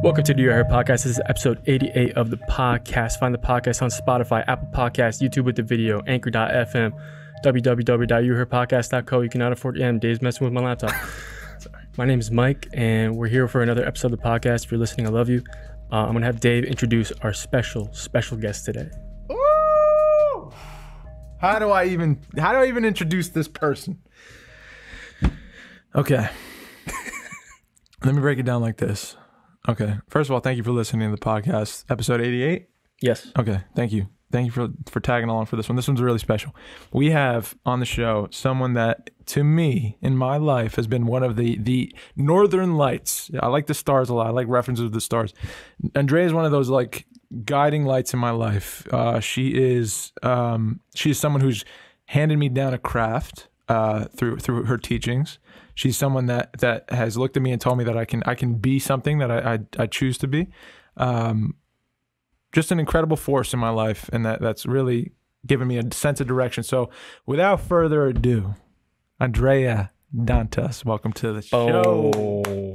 Welcome to Do You Hear Podcast. This is episode 88 of the podcast. Find the podcast on Spotify, Apple Podcasts, YouTube with the video, Anchor.fm, www.youhearpodcast.co. You cannot afford Dave's messing with my laptop. Sorry. My name is Mike, and we're here for another episode of the podcast. If you're listening, I love you. I'm going to have Dave introduce our special guest today. Ooh! How do I even introduce this person? Okay. Let me break it down like this. Okay. First of all, thank you for listening to the podcast. Episode 88? Yes. Okay. Thank you. Thank you for tagging along for this one. This one's really special. We have on the show someone that, to me, in my life, has been one of the northern lights. I like the stars a lot. I like references to the stars. Andrea is one of those like guiding lights in my life. She is someone who's handed me down a craft through her teachings. She's someone that has looked at me and told me that I can be something that I choose to be. Just an incredible force in my life, and that's really given me a sense of direction. So without further ado, Andrea Dantas, welcome to the show. Oh.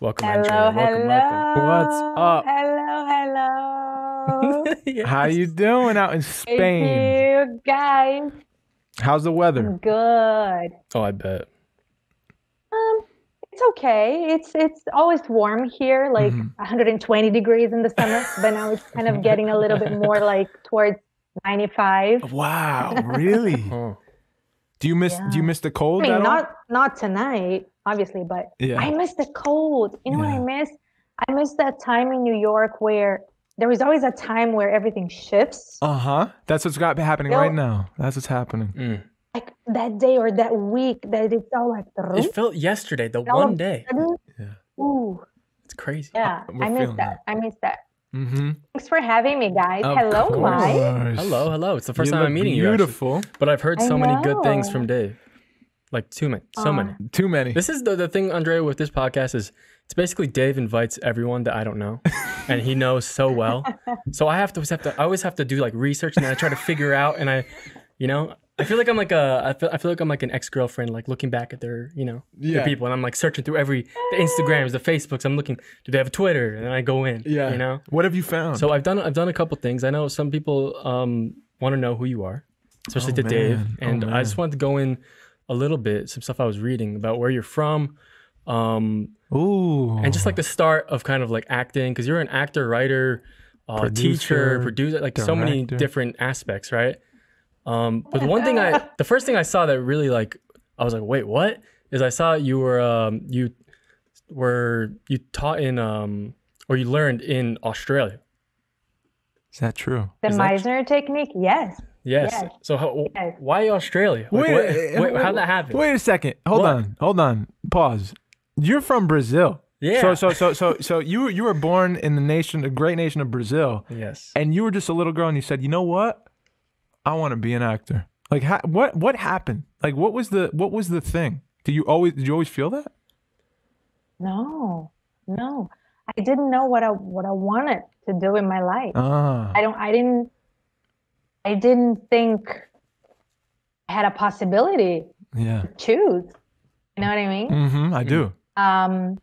Welcome, Hello, Andrea. hello. Welcome. What's up? Hello. Yes. How you doing out in Thank Spain? you, guys. How's the weather? I'm good. Oh, I bet. It's okay. It's always warm here, like 120 degrees in the summer, but now it's kind of getting a little bit more like towards 95. Wow, really? Oh. Do you miss the cold I mean, at all? not tonight, obviously, but Yeah. I miss the cold. You know what Yeah. I miss? I miss that time in New York where there was always a time where everything shifts. That's what's got happening Yo. right now. That's what's happening. Mm. Like that day or that week that it's all like It felt yesterday, the and all of one a day. sudden, Yeah. ooh, It's crazy. yeah, we're I miss feeling that. I miss that. Mm-hmm. Thanks for having me, guys. Of Hello, course. Mike. Hello. It's the first You time look I'm meeting you. beautiful. But I've heard I so many good things know. from Dave. Like so many. Too many. This is the thing, Andrea, with this podcast is it's basically Dave invites everyone that I don't know, and he knows so well. So I always have to do like research, and then I try to figure out, and I feel like I'm like I feel like I'm like an ex-girlfriend, like looking back at their their Yeah. people, and I'm like searching through the Instagrams, the Facebooks. I'm looking, do they have a Twitter? And then I go in. Yeah. What have you found? So I've done a couple things. I know some people want to know who you are, especially Oh, to Dave, man. Oh, and I man. just wanted to go in a little bit, some stuff I was reading about where you're from, Ooh. and just like the start of kind of like acting, because you're an actor, writer, teacher, producer, like so many director. different aspects, right? But the first thing I saw that really like I was like, wait, what? Is I saw you were you taught in or you learned in Australia. Is that true? The Is that Meisner technique, yes. Yes. Yes. So Yes. why Australia? Like, how'd that happen? Wait a second. Hold on. Pause. You're from Brazil. Yeah. So you were born in the great nation of Brazil, Yes. and you were just a little girl, and you said, you know what? I want to be an actor. Like, what happened? Like, what was the thing? Did you always feel that? No. I didn't know what I wanted to do in my life. I didn't think I had a possibility Yeah. to choose. You know what I mean? Mm-hmm. I do. And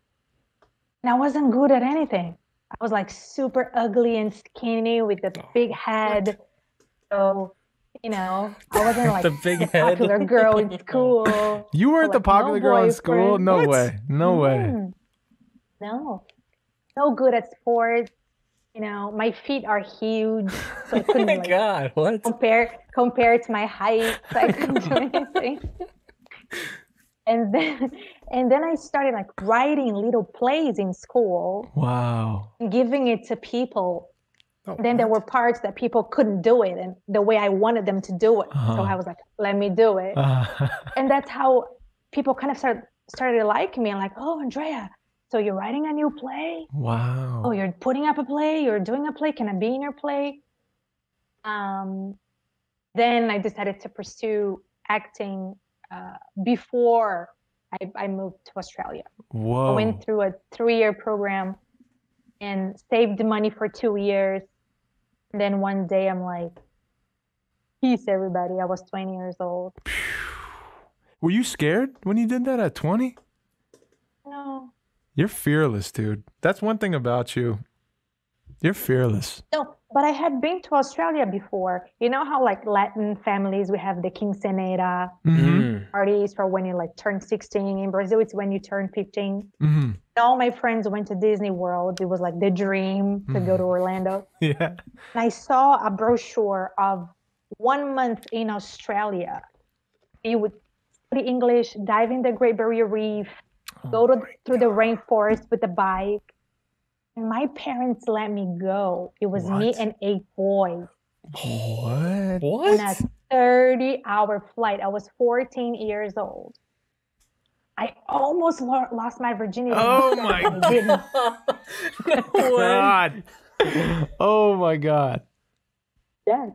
I wasn't good at anything. I was like super ugly and skinny with a big head. So, I wasn't like The big the head. popular girl in school. You weren't the Like, popular no girl in school? boyfriend. No What? way. No way. No. So good at sports. My feet are huge. So I Oh couldn't my like, God! What? compare to my height. So I couldn't do anything. And then I started like writing little plays in school, Wow. and giving it to people. Oh, Then there were parts that people couldn't do it and the way I wanted them to do it. So I was like, let me do it. And that's how people kind of started liking me. I'm like, oh, Andrea, so you're writing a new play? Wow. Oh, you're putting up a play? You're doing a play? Can I be in your play? Then I decided to pursue acting before I moved to Australia. Whoa. I went through a 3-year program and saved money for 2 years. And then one day I'm like, peace, everybody. I was 20 years old. Were you scared when you did that at 20? No, You're fearless, dude. That's one thing about you. You're fearless. No, but I had been to Australia before. You know how like Latin families, we have the quinceañera parties for when you like turn 16. In Brazil, it's when you turn 15. All my friends went to Disney World. It was like the dream to go to Orlando. Yeah. And I saw a brochure of 1 month in Australia. You would study English, dive in the Great Barrier Reef, go through the rainforest with a bike. And my parents let me go. It was me and 8 boys. What? What? On a 30-hour flight. I was 14 years old. I almost lost my virginity. Oh my God. Oh my God. Yes.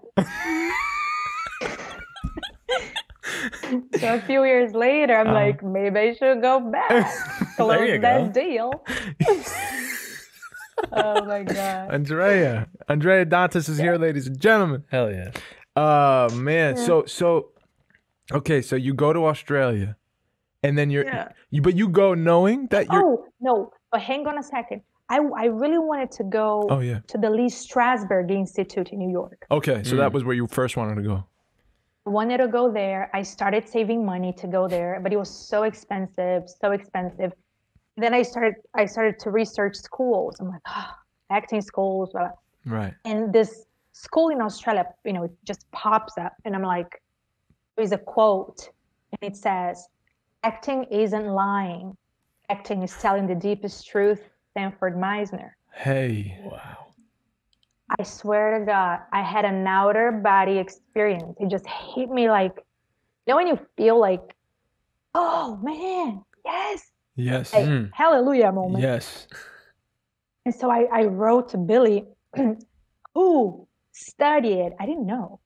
So a few years later, I'm like, maybe I should go back. Close that deal. Oh my God. Andrea Dantas is here, ladies and gentlemen. Hell yeah. Man. Yeah. So okay, so you go to Australia and then but you go knowing that you're Oh no, but hang on a second. I really wanted to go to the Lee Strasberg Institute in New York. Okay, so that was where you first wanted to go. I wanted to go there. I started saving money to go there, but it was so expensive, so expensive. Then I started to research schools. I'm like, acting schools, blah, blah. Right. And this school in Australia, you know, it just pops up, and I'm like, there's a quote, and it says, "Acting isn't lying. Acting is telling the deepest truth." Stanford Meisner. Hey. Wow. I swear to God, I had an outer body experience. It just hit me like, you know, when you feel like, oh man, yes. Yes. Like, hallelujah moment. Yes. And so I wrote to Billy, who studied, I didn't know,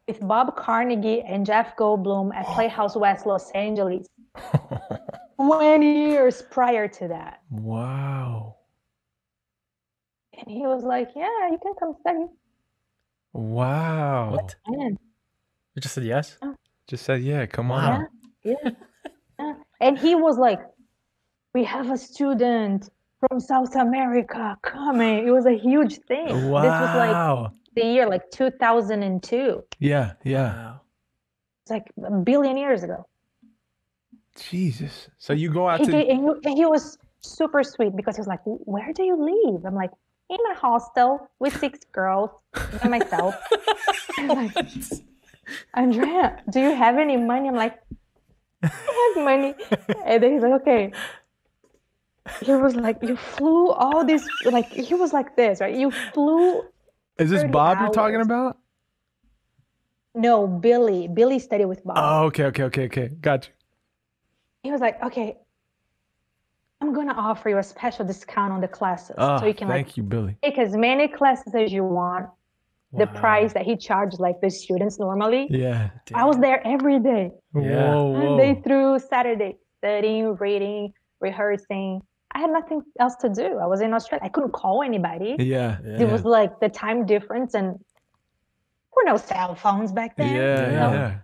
with Bob Carnegie and Jeff Goldblum at Playhouse West Los Angeles 20 years prior to that. Wow. And he was like, yeah, you can come study. Wow. What? And, You just said yes? Just said, yeah, come on. yeah. And he was like, we have a student from South America coming. It was a huge thing. Wow. This was like the year like 2002. Yeah. Wow. It's like a billion years ago. Jesus. So you go out And he was super sweet because he was like, where do you live? I'm like, in a hostel with 6 girls and myself. I'm like, Andrea, do you have any money? I'm like, I have money. And then he's like, okay. He was like, you flew all this, like, he was like this, right? You flew. Is this Bob you're talking hours. about? No, Billy. Billy studied with Bob. Oh, okay. Got you. He was like, okay, I'm going to offer you a special discount on the classes. So you can thank you, Billy. take as many classes as you want. Wow. The price that he charged like the students normally. Yeah. Damn. I was there every day. Yeah. Whoa. Monday through Saturday, studying, reading, rehearsing. I had nothing else to do. I was in Australia. I couldn't call anybody. Yeah. It was like the time difference, and there were no cell phones back then. Yeah.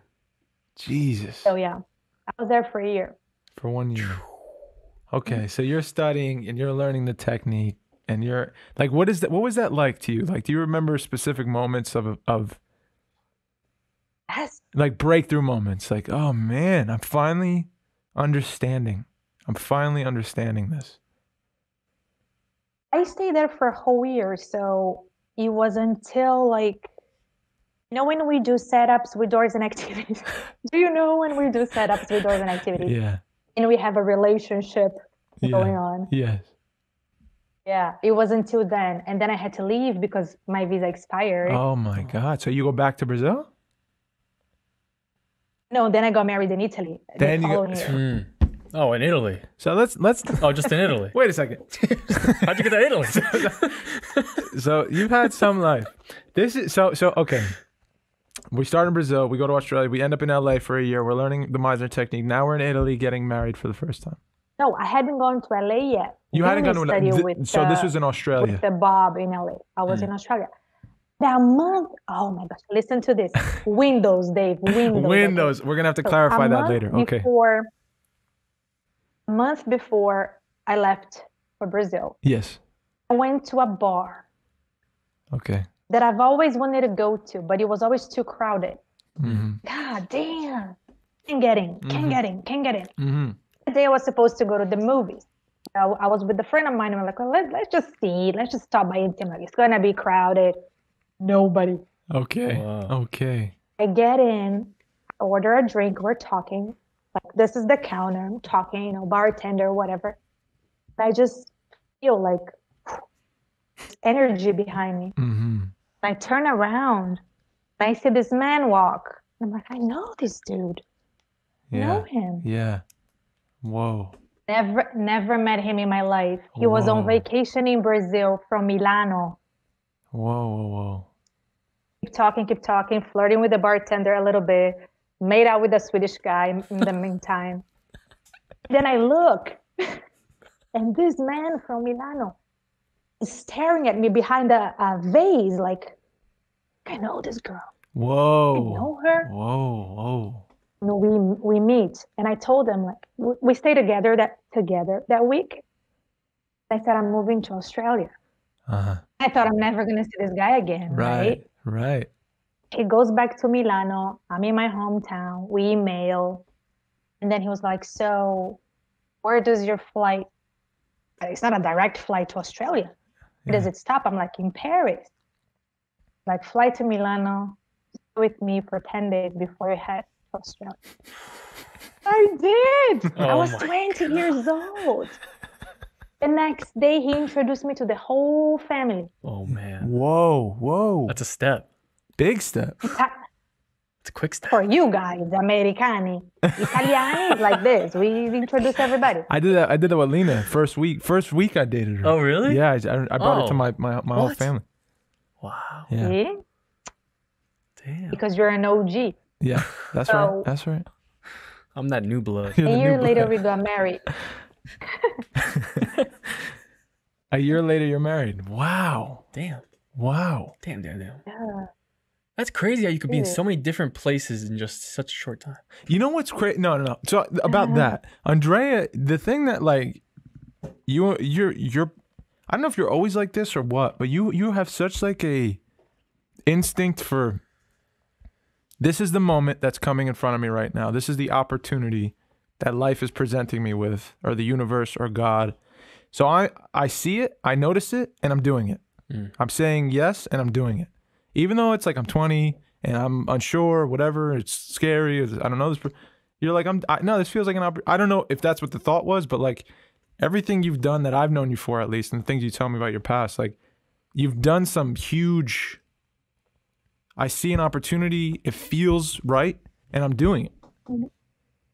Jesus. So yeah, I was there for a year. For 1 year. Okay, so you're studying and you're learning the technique, and you're like, what was that like to you? Like, do you remember specific moments of Yes. like breakthrough moments? Like, oh man, I'm finally understanding this. I stayed there for a whole year, so it was until like, you know, when we do setups with doors and activities. Do you know when we do setups with doors and activities? Yeah. And we have a relationship going on. Yes. Yeah, it was until then. And then I had to leave because my visa expired. Oh my God. So you go back to Brazil? No, then I got married in Italy. Then the you following year. Oh, in Italy. So let's Oh, just in Italy. wait a second. How'd you get to Italy? So you've had some life. This is so okay. We start in Brazil, we go to Australia, we end up in LA for a year, we're learning the Meisner technique. Now we're in Italy getting married for the first time. No, I hadn't gone to LA yet. You hadn't gone to LA. So this was in Australia. With the Bob in LA. I was in Australia. That month, oh my gosh, listen to this. Windows, Dave, Windows. Windows. Okay. We're going to have to clarify that later. Okay. A month before I left for Brazil. Yes. I went to a bar Okay. that I've always wanted to go to, but it was always too crowded. Mm-hmm. God damn. Can't get in. Mm-hmm. The day I was supposed to go to the movies. I was with a friend of mine and we're like, well, let's just see. Let's just stop by and see. Like, it's going to be crowded. Nobody. Okay. Wow. Okay. I get in, order a drink. We're talking. Like, this is the counter. I'm talking, you know, bartender, whatever. I just feel like energy behind me. Mm-hmm. I turn around and I see this man walk. I'm like, I know this dude. I know him. Yeah. Whoa. Never met him in my life. He was on vacation in Brazil from Milano. Whoa. Keep talking, flirting with the bartender a little bit, made out with a Swedish guy in the meantime. Then I look, and this man from Milano is staring at me behind a vase, like, I know this girl. Whoa. I know her. Whoa. No, we meet, and I told him, like, we stay together that week. I said, I'm moving to Australia. Uh-huh. I thought I'm never gonna see this guy again, right? Right. He goes back to Milano. I'm in my hometown. We email, and then he was like, "So, where does your flight? It's not a direct flight to Australia. Where does it stop?" I'm like, "In Paris." Like, fly to Milano, stay with me for 10 days before you head to Australia. I did. I was 20 years old. The next day, he introduced me to the whole family. Oh, man. Whoa. That's a step. Big step. It's a quick step. For you guys, Americani, Italiani, like this. We introduce everybody. I did that with Lena. First week I dated her. Oh, really? Yeah, I brought her to my whole family. Wow. Yeah. See? Damn. Because you're an OG. Yeah, that's So- right. That's right. I'm that new blood. You're A the year new later, blood. we got married. A year later, you're married. Wow. Damn. Damn. Yeah. That's crazy how you could be in so many different places in just such a short time. You know what's crazy? No. So about that, Andrea, the thing that like you're I don't know if you're always like this or what, but you have such like a instinct for this is the moment that's coming in front of me right now. This is the opportunity that life is presenting me with, or the universe or God. So I see it, I notice it, and I'm doing it. I'm saying yes, and I'm doing it. Even though it's like I'm 20 and I'm unsure, whatever, it's scary. I don't know this. You're like, no, this feels like an opportunity. I don't know if that's what the thought was, but like everything you've done that I've known you for, at least, and the things you tell me about your past, like you've done some huge, I see an opportunity, it feels right, and I'm doing it.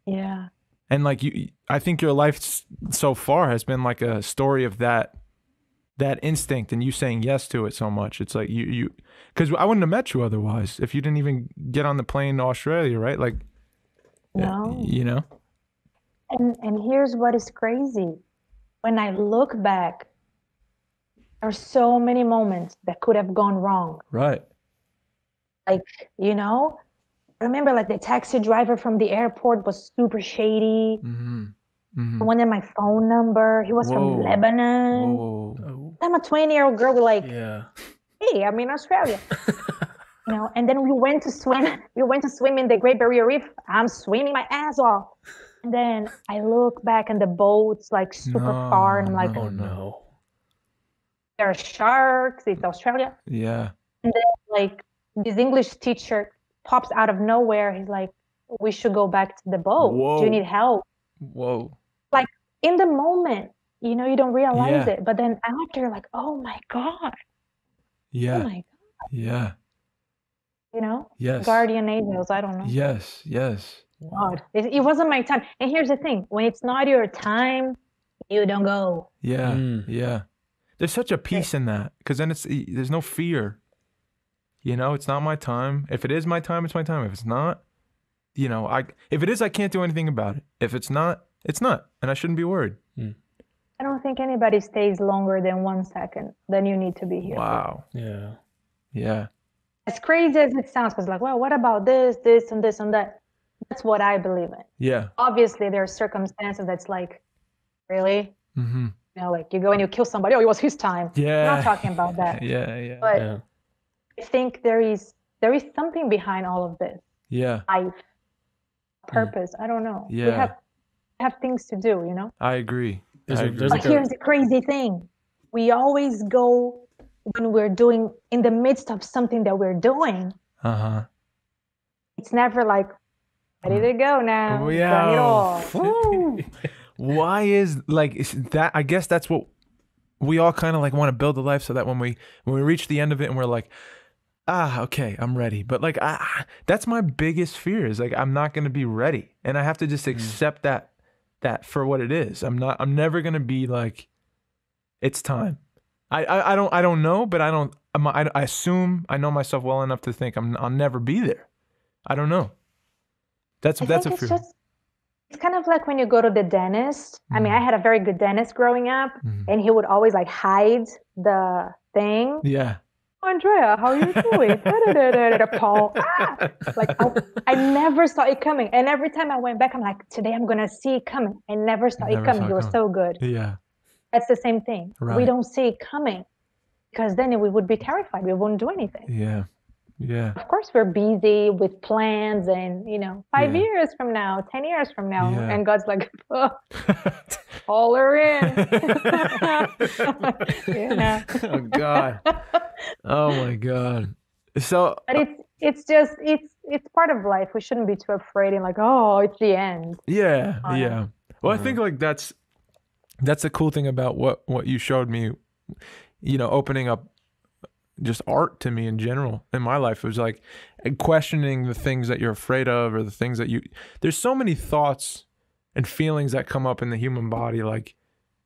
Yeah. And like I think your life so far has been like a story of that instinct and you saying yes to it so much. It's like you because I wouldn't have met you otherwise if you didn't even get on the plane to Australia, right? Like, No. you know. And here's what is crazy. When I look back, there are so many moments that could have gone wrong. Right. Like, you know, I remember like the taxi driver from the airport was super shady. He wanted my phone number. He was from Lebanon. Whoa. I'm a 20-year-old girl with like, Yeah. hey, I'm in Australia. You know, and then we went to swim. We went to swim in the Great Barrier Reef. I'm swimming my ass off. And then I look back and the boat's like super far. And I'm like, Oh, no. there are sharks. It's Australia. Yeah. And then like this English teacher pops out of nowhere. He's like, we should go back to the boat. Whoa. Do you need help? Whoa. Like in the moment, you know, you don't realize Yeah. it. But then after you're like, oh my God. Yeah. Oh my God. Yeah. You know? Yes. Guardian angels. I don't know. Yes. God. It wasn't my time. And here's the thing. When it's not your time, you don't go. Yeah. Yeah. There's such a peace in that because then there's no fear. You know, it's not my time. If it is my time, it's my time. If it's not, you know, if it is, I can't do anything about it. If it's not, it's not. And I shouldn't be worried. I don't think anybody stays longer than 1 second. Then you need to be here. Wow. Yeah. Yeah. As crazy as it sounds, because like, well, what about this, and this, and that? That's what I believe in. Yeah. Obviously, there are circumstances that's like, really? Mm-hmm. You know, like you go and you kill somebody. Oh, it was his time. Yeah. I'm not talking about that. Yeah. But I think there is something behind all of this. Yeah. Life, purpose. I don't know. Yeah. We have things to do, you know? I agree. But here's the crazy thing. We always go when we're doing in the midst of something that we're doing. Uh-huh. It's never like ready to go now. Oh, yeah. Done it all. Why is that? I guess that's what we all kind of like want to build a life so that when we reach the end of it and we're like, okay, I'm ready. But like, that's my biggest fear is like, I'm not going to be ready. And I have to just accept that for what it is. I'm never going to be like, it's time. I don't know, but I assume I know myself well enough to think I'll never be there. I don't know. That's a fear. It's kind of like when you go to the dentist. I mean, I had a very good dentist growing up, and he would always like hide the thing. Yeah. Andrea, how are you doing? Paul. Like I never saw it coming. And every time I went back, I'm like, today I'm going to see it coming. I never saw it coming. You were so good. Yeah. That's the same thing. Right. We don't see it coming because then we would be terrified. We wouldn't do anything. Yeah. Yeah. Of course, we're busy with plans and, 5 years from now, 10 years from now. Yeah. And God's like, haul her in. Oh, God. Oh, my God. So, but it's part of life. We shouldn't be too afraid and like, oh, it's the end. Yeah. Yeah. Well, I think like that's the cool thing about what you showed me, opening up just art to me in general in my life. It was like questioning the things that you're afraid of or the things that there's so many thoughts and feelings that come up in the human body, like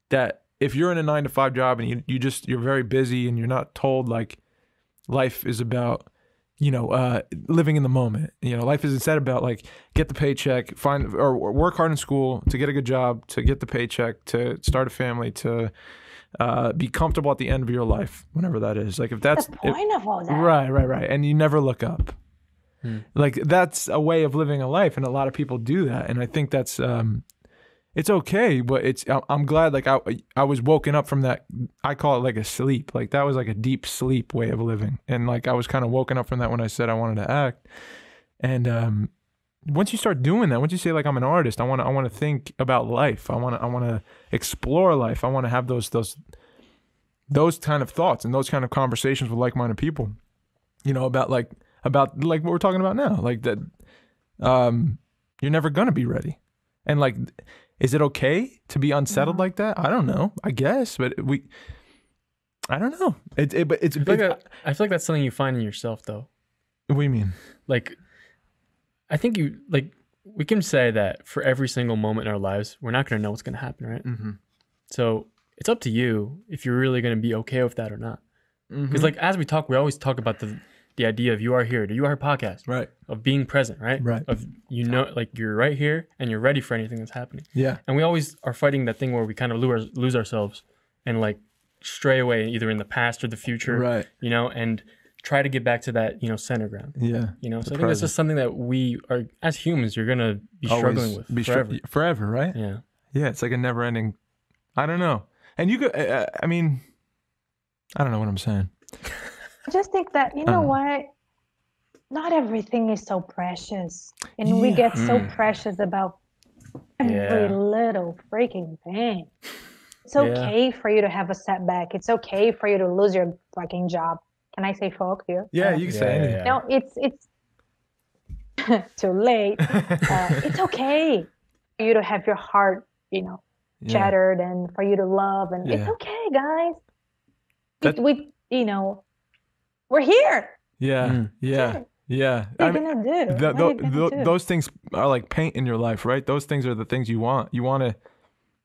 that if you're in a 9-to-5 job and you're very busy and you're not told like life is about, living in the moment, life is instead about like get the paycheck, find or work hard in school to get a good job, to get the paycheck, to start a family, to be comfortable at the end of your life, whenever that is. Like if that's the point of all that. Right. And you never look up. Like that's a way of living a life. And a lot of people do that. And I think that's, it's okay, but I'm glad like I was woken up from that. I call it like a sleep. Like that was like a deep sleep way of living. And like, I was kind of woken up from that when I said I wanted to act. And, once you start doing that, once you say like I'm an artist, I want to think about life. I want to explore life. I want to have those kind of thoughts and those kind of conversations with like-minded people. About what we're talking about now. Like that, you're never gonna be ready. And like, is it okay to be unsettled like that? I don't know. I guess, but I don't know. I feel like that's something you find in yourself, though. What do you mean? Like, I think we can say that for every single moment in our lives, we're not going to know what's going to happen, right? Mm-hmm. So it's up to you if you're really going to be okay with that or not. Because like as we talk, we always talk about the idea of you are here, the You Are Here podcast, right? Of being present, right? Right. Of like you're right here and you're ready for anything that's happening. Yeah. And we always are fighting that thing where we kind of lose ourselves and like stray away either in the past or the future, right? And try to get back to that, center ground. Yeah. So I think that's just something that we are, as humans, you're going to be struggling with forever. Forever, right? Yeah. Yeah, it's like a never ending, I don't know. And you could, I mean, I don't know what I'm saying. I just think that, what? Not everything is so precious. And we get so precious about every little freaking thing. It's okay for you to have a setback. It's okay for you to lose your fucking job. Can I say fuck here? Yeah, you can say anything. Yeah. No, it's too late. It's okay for you to have your heart, shattered and for you to love. And it's okay, guys. We're here. Yeah. What are you gonna do? Those things are like paint in your life, right? Those things are the things you want. You want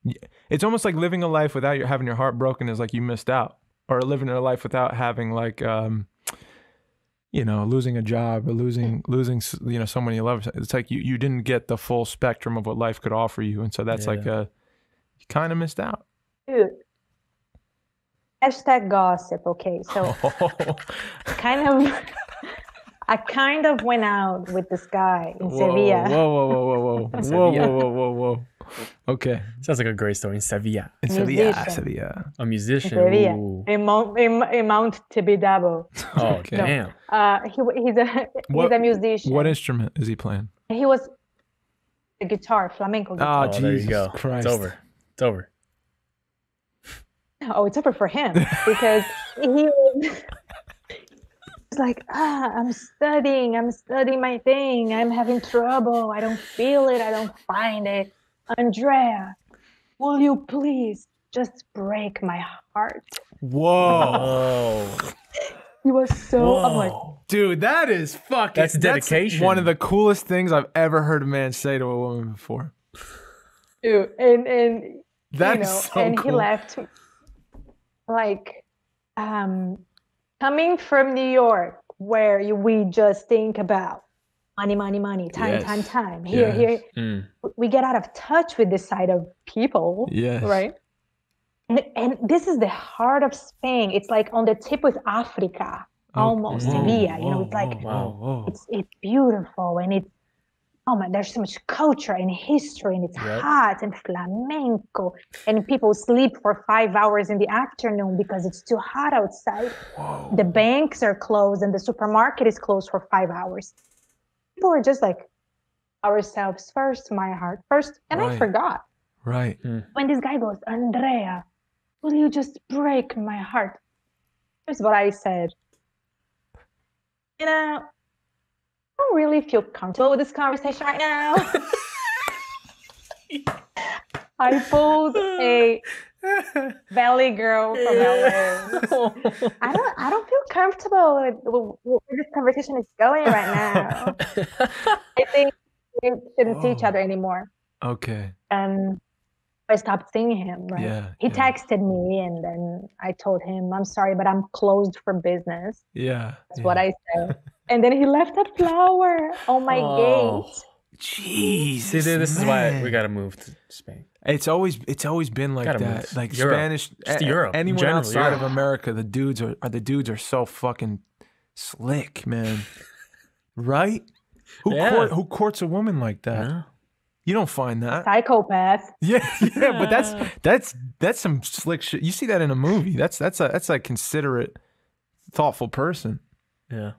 to. It's almost like living a life without having your heart broken is like you missed out. Or living a life without having like, losing a job or losing, someone you love. It's like you didn't get the full spectrum of what life could offer you. And so that's like you kind of missed out. Dude. Hashtag gossip. Okay. So I kind of went out with this guy in Sevilla. Whoa. Okay. Sounds like a great story in Sevilla. In Sevilla. A musician. Sevilla. Ooh. In Mount Tibidabo. Oh, damn. He's a musician. What instrument is he playing? He was a guitar, flamenco guitar. Oh, there you Jesus go. Christ. It's over. It's over. Oh, it's over for him because he was like, I'm studying my thing. I'm having trouble. I don't feel it. I don't find it. Andrea, will you please just break my heart? Whoa. He was so, I'm like, dude, that is fucking. That's dedication. That's one of the coolest things I've ever heard a man say to a woman before. dude, and That's so and cool. he left like coming from New York, where we just think about money, time, here. We get out of touch with this side of people, right? And this is the heart of Spain. It's like on the tip with Africa, almost Sevilla. You know, it's like it's beautiful, and it's there's so much culture and history, and it's hot and flamenco, and people sleep for 5 hours in the afternoon because it's too hot outside. Whoa. The banks are closed and the supermarket is closed for 5 hours. People are just like, ourselves first, my heart first, and I forgot. Right. When this guy goes, Andrea, will you just break my heart? Here's what I said. You know, I don't really feel comfortable with this conversation right now. I pulled a valley girl from LA. I don't feel comfortable with where this conversation is going right now. I think we shouldn't see each other anymore. Okay. And I stopped seeing him, right? Yeah. He texted me, and then I told him, I'm sorry, but I'm closed for business. Yeah. That's what I said. And then he left a flower on my gate. Jeez. See, this is why we got to move to Spain. It's always been like that. Move. Like Europe. Spanish, Just Europe. anyone General, outside Europe. of America, the dudes are so fucking slick, man. Right? Who courts a woman like that? Yeah. You don't find that. Psychopath. Yeah, but that's some slick shit. You see that in a movie. That's a considerate, thoughtful person. Yeah.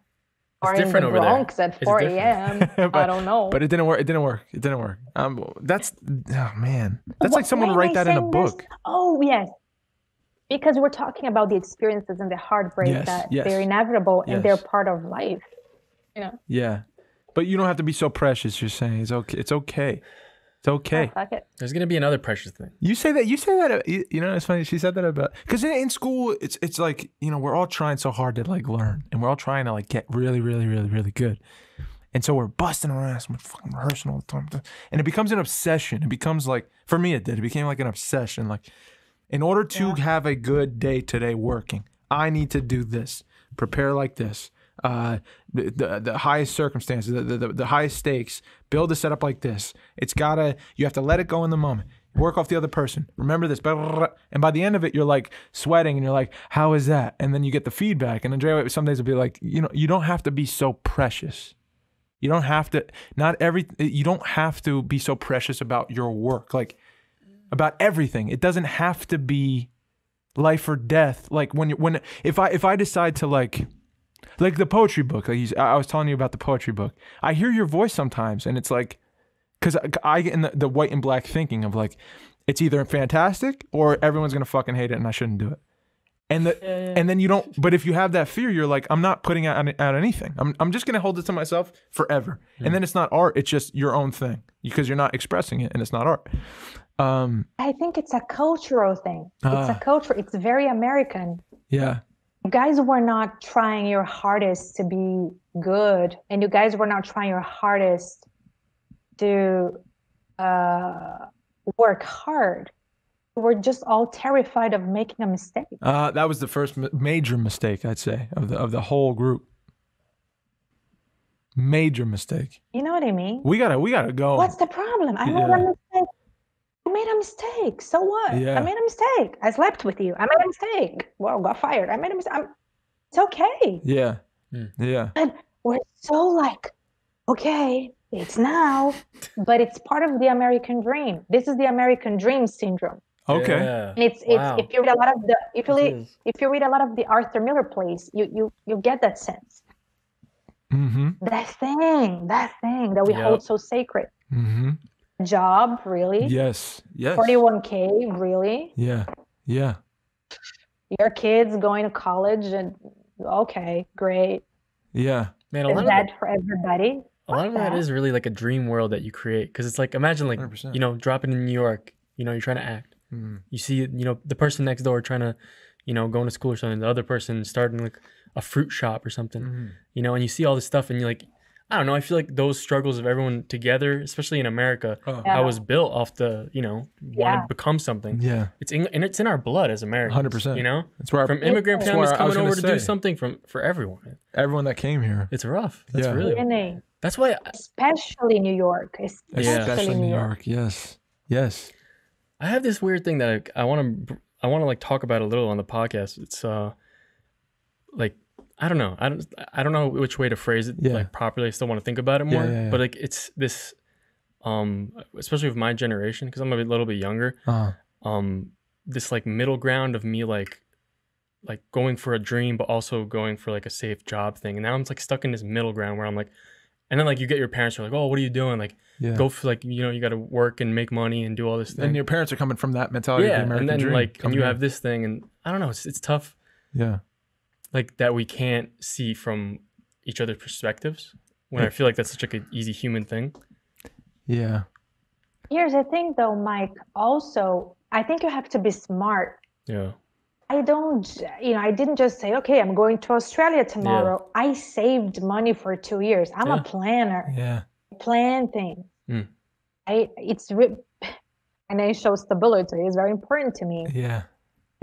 Or It's different in the over Bronx there. at 4 a.m. I don't know. But it didn't work. That's man. That's like someone write that in a book. Oh yes, because we're talking about the experiences and the heartbreak that they're inevitable and they're part of life. You know. Yeah, but you don't have to be so precious. You're saying it's okay. It's okay. It's okay. Oh, fuck it. There's gonna be another precious thing. You say that. You know, it's funny. She said that about because in school, it's like, you know, we're all trying so hard to like learn, and we're all trying to like get really, really, really, really good, and so we're busting our ass, we're fucking rehearsing all the time, and it becomes an obsession. It becomes like, for me, it did. It became like an obsession. Like, in order to have a good day today working, I need to do this, prepare like this. The highest circumstances, the highest stakes, build a setup like this. You have to let it go in the moment. Work off the other person. Remember this. And by the end of it, you're like sweating and you're like, how is that? And then you get the feedback. And Andrea some days will be like, you know, you don't have to be so precious. You don't have to, you don't have to be so precious about your work, like about everything. It doesn't have to be life or death. Like if I decide to like the poetry book, like I was telling you about the poetry book. I hear your voice sometimes, and it's like, because I get in the white and black thinking of like, it's either fantastic or everyone's gonna fucking hate it, and I shouldn't do it. And and then you don't. But if you have that fear, you're like, I'm not putting out anything. I'm just gonna hold it to myself forever. And then it's not art. It's just your own thing because you're not expressing it, and it's not art. I think it's a cultural thing. It's a culture. It's very American. Yeah. You guys were not trying your hardest to be good, and you guys were not trying your hardest to work hard. You were just all terrified of making a mistake. That was the first major mistake, I'd say, of the whole group. Major mistake. You know what I mean? We gotta go. What's the problem? I made a mistake. I made a mistake. So what? Yeah. I made a mistake. I slept with you. I made a mistake. Well, got fired. I made a mistake. It's okay. Yeah. Yeah. And we're so like, okay, It's now, but it's part of the American dream. This is the American dream syndrome. Okay. Yeah. And it's if you read a lot of the if you read a lot of the Arthur Miller plays, you get that sense. Mm-hmm. That thing that we hold so sacred. Mm-hmm. Job, really? Yes. 41K, really? Yeah. Yeah. Your kids going to college, and okay, great. Yeah. Man, Is that for everybody? A lot of that is really like a dream world that you create. Because it's like, imagine like, 100%. you know, dropping in New York, you know, you're trying to act. You see, you know, the person next door trying to, you know, going to school or something. The other person starting like a fruit shop or something, you know, and you see all this stuff and you're like, I don't know. I feel like those struggles of everyone together, especially in America, I was built off the, you know, want to become something. Yeah. It's in our blood as Americans. 100%. You know, That's where from immigrant families coming over to do say. something for everyone. Everyone that came here. It's rough. That's Yeah. really. That's why. Especially New York. Especially New York. Yes. Yes. I have this weird thing that I want to like talk about a little on the podcast. It's like I don't know. I don't know which way to phrase it like properly. I still want to think about it more. But like it's this especially with my generation, because I'm a little bit younger. This like middle ground of me like going for a dream but also going for like a safe job thing. And now I'm like stuck in this middle ground where I'm like, and then like you get your parents who are like, oh, what are you doing? Like go for like, you know, you got to work and make money and do all this thing. And your parents are coming from that mentality of the American and then dream. like and you have this thing, and I don't know, it's tough. Yeah. Like that we can't see from each other's perspectives when I feel like that's such like an easy human thing. Yeah. Here's the thing though, Mike, also, I think you have to be smart. Yeah. I didn't just say, okay, I'm going to Australia tomorrow. I saved money for 2 years. I'm a planner. Yeah. Plan things. Financial stability is very important to me. Yeah.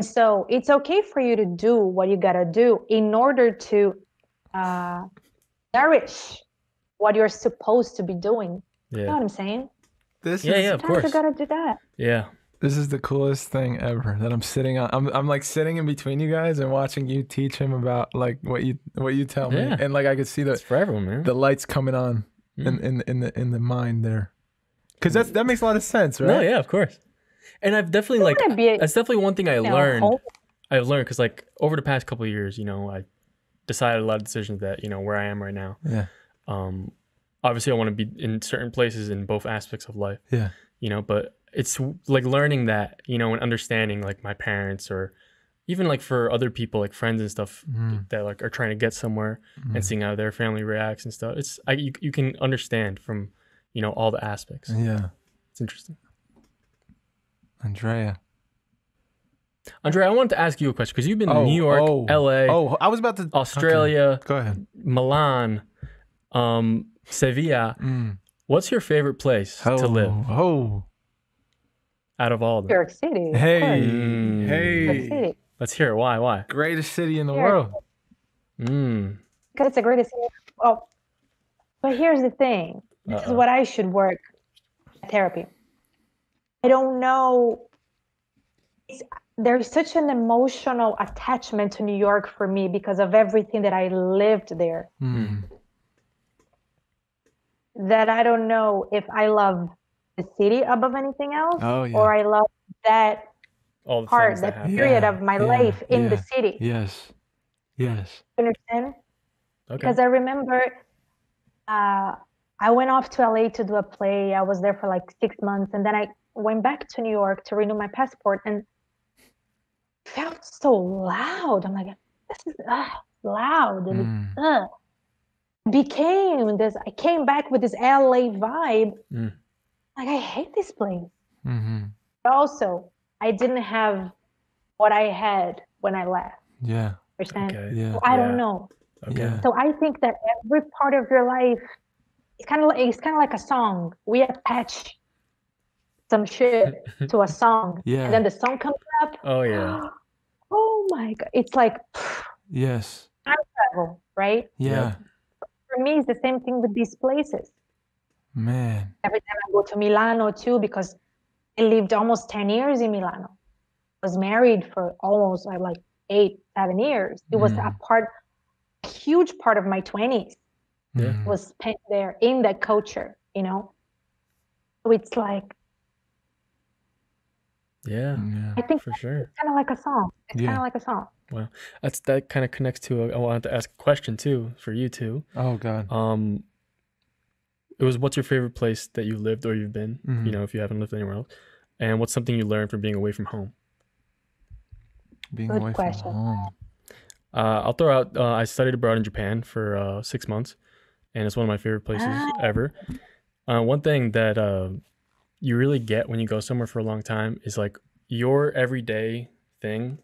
So it's okay for you to do what you got to do in order to nourish what you're supposed to be doing. Yeah. You know what I'm saying? Of course. You got to do that. Yeah. This is the coolest thing ever that I'm sitting on. I'm like sitting in between you guys and watching you teach him about like what you tell me, and like I could see it's for everyone, man. The lights coming on in the mind there, because that makes a lot of sense, right? No, yeah, of course. And I've definitely that's definitely one thing I learned. I've learned because like over the past couple of years, you know, I decided a lot of decisions that, you know, where I am right now. Yeah. Obviously, I want to be in certain places in both aspects of life. Yeah. You know, but it's like learning that, you know, and understanding like my parents or even like for other people, like friends and stuff that like are trying to get somewhere and seeing how their family reacts and stuff. It's you can understand from, you know, all the aspects. Yeah. It's interesting. Andrea, I wanted to ask you a question because you've been in New York, LA. I was about to Australia. Okay. Go ahead. Milan, Sevilla. What's your favorite place to live? Out of all of them. New York City. Hey. Let's hear it. Why? Greatest city in the world. Because it's the greatest city. Oh, but here's the thing. This is what I should work at therapy. I don't know. There's such an emotional attachment to New York for me because of everything that I lived there. That I don't know if I love the city above anything else, or I love that part, that period of my life in the city. Yes. You understand? Okay. Because I remember I went off to LA to do a play. I was there for like 6 months, and then I went back to New York to renew my passport, and it felt so loud. I'm like, this is loud. And became this. I came back with this LA vibe. Like, I hate this place. But also, I didn't have what I had when I left. Yeah. Understand? Okay. Yeah. So I don't know. Okay. So I think that every part of your life, it's kind of like a song. We attach some shit to a song, and then the song comes up. Oh yeah. Oh my God! It's like yes. Time travel, right? Yeah. For me, it's the same thing with these places. Man. Every time I go to Milano too, because I lived almost 10 years in Milano. I was married for almost like 8-7 years. It was a huge part of my 20s. was spent there in that culture, you know. So it's like, I think for sure. it's kind of like a song. It's kind of like a song. Well, that kind of connects to, I wanted to ask a question too, for you too. Oh God. It was, what's your favorite place that you lived or you've been, you know, if you haven't lived anywhere else? And what's something you learned from being away from home? Being Good away question. from home. I'll throw out, I studied abroad in Japan for 6 months, and it's one of my favorite places ever. One thing that you really get when you go somewhere for a long time is like your everyday thing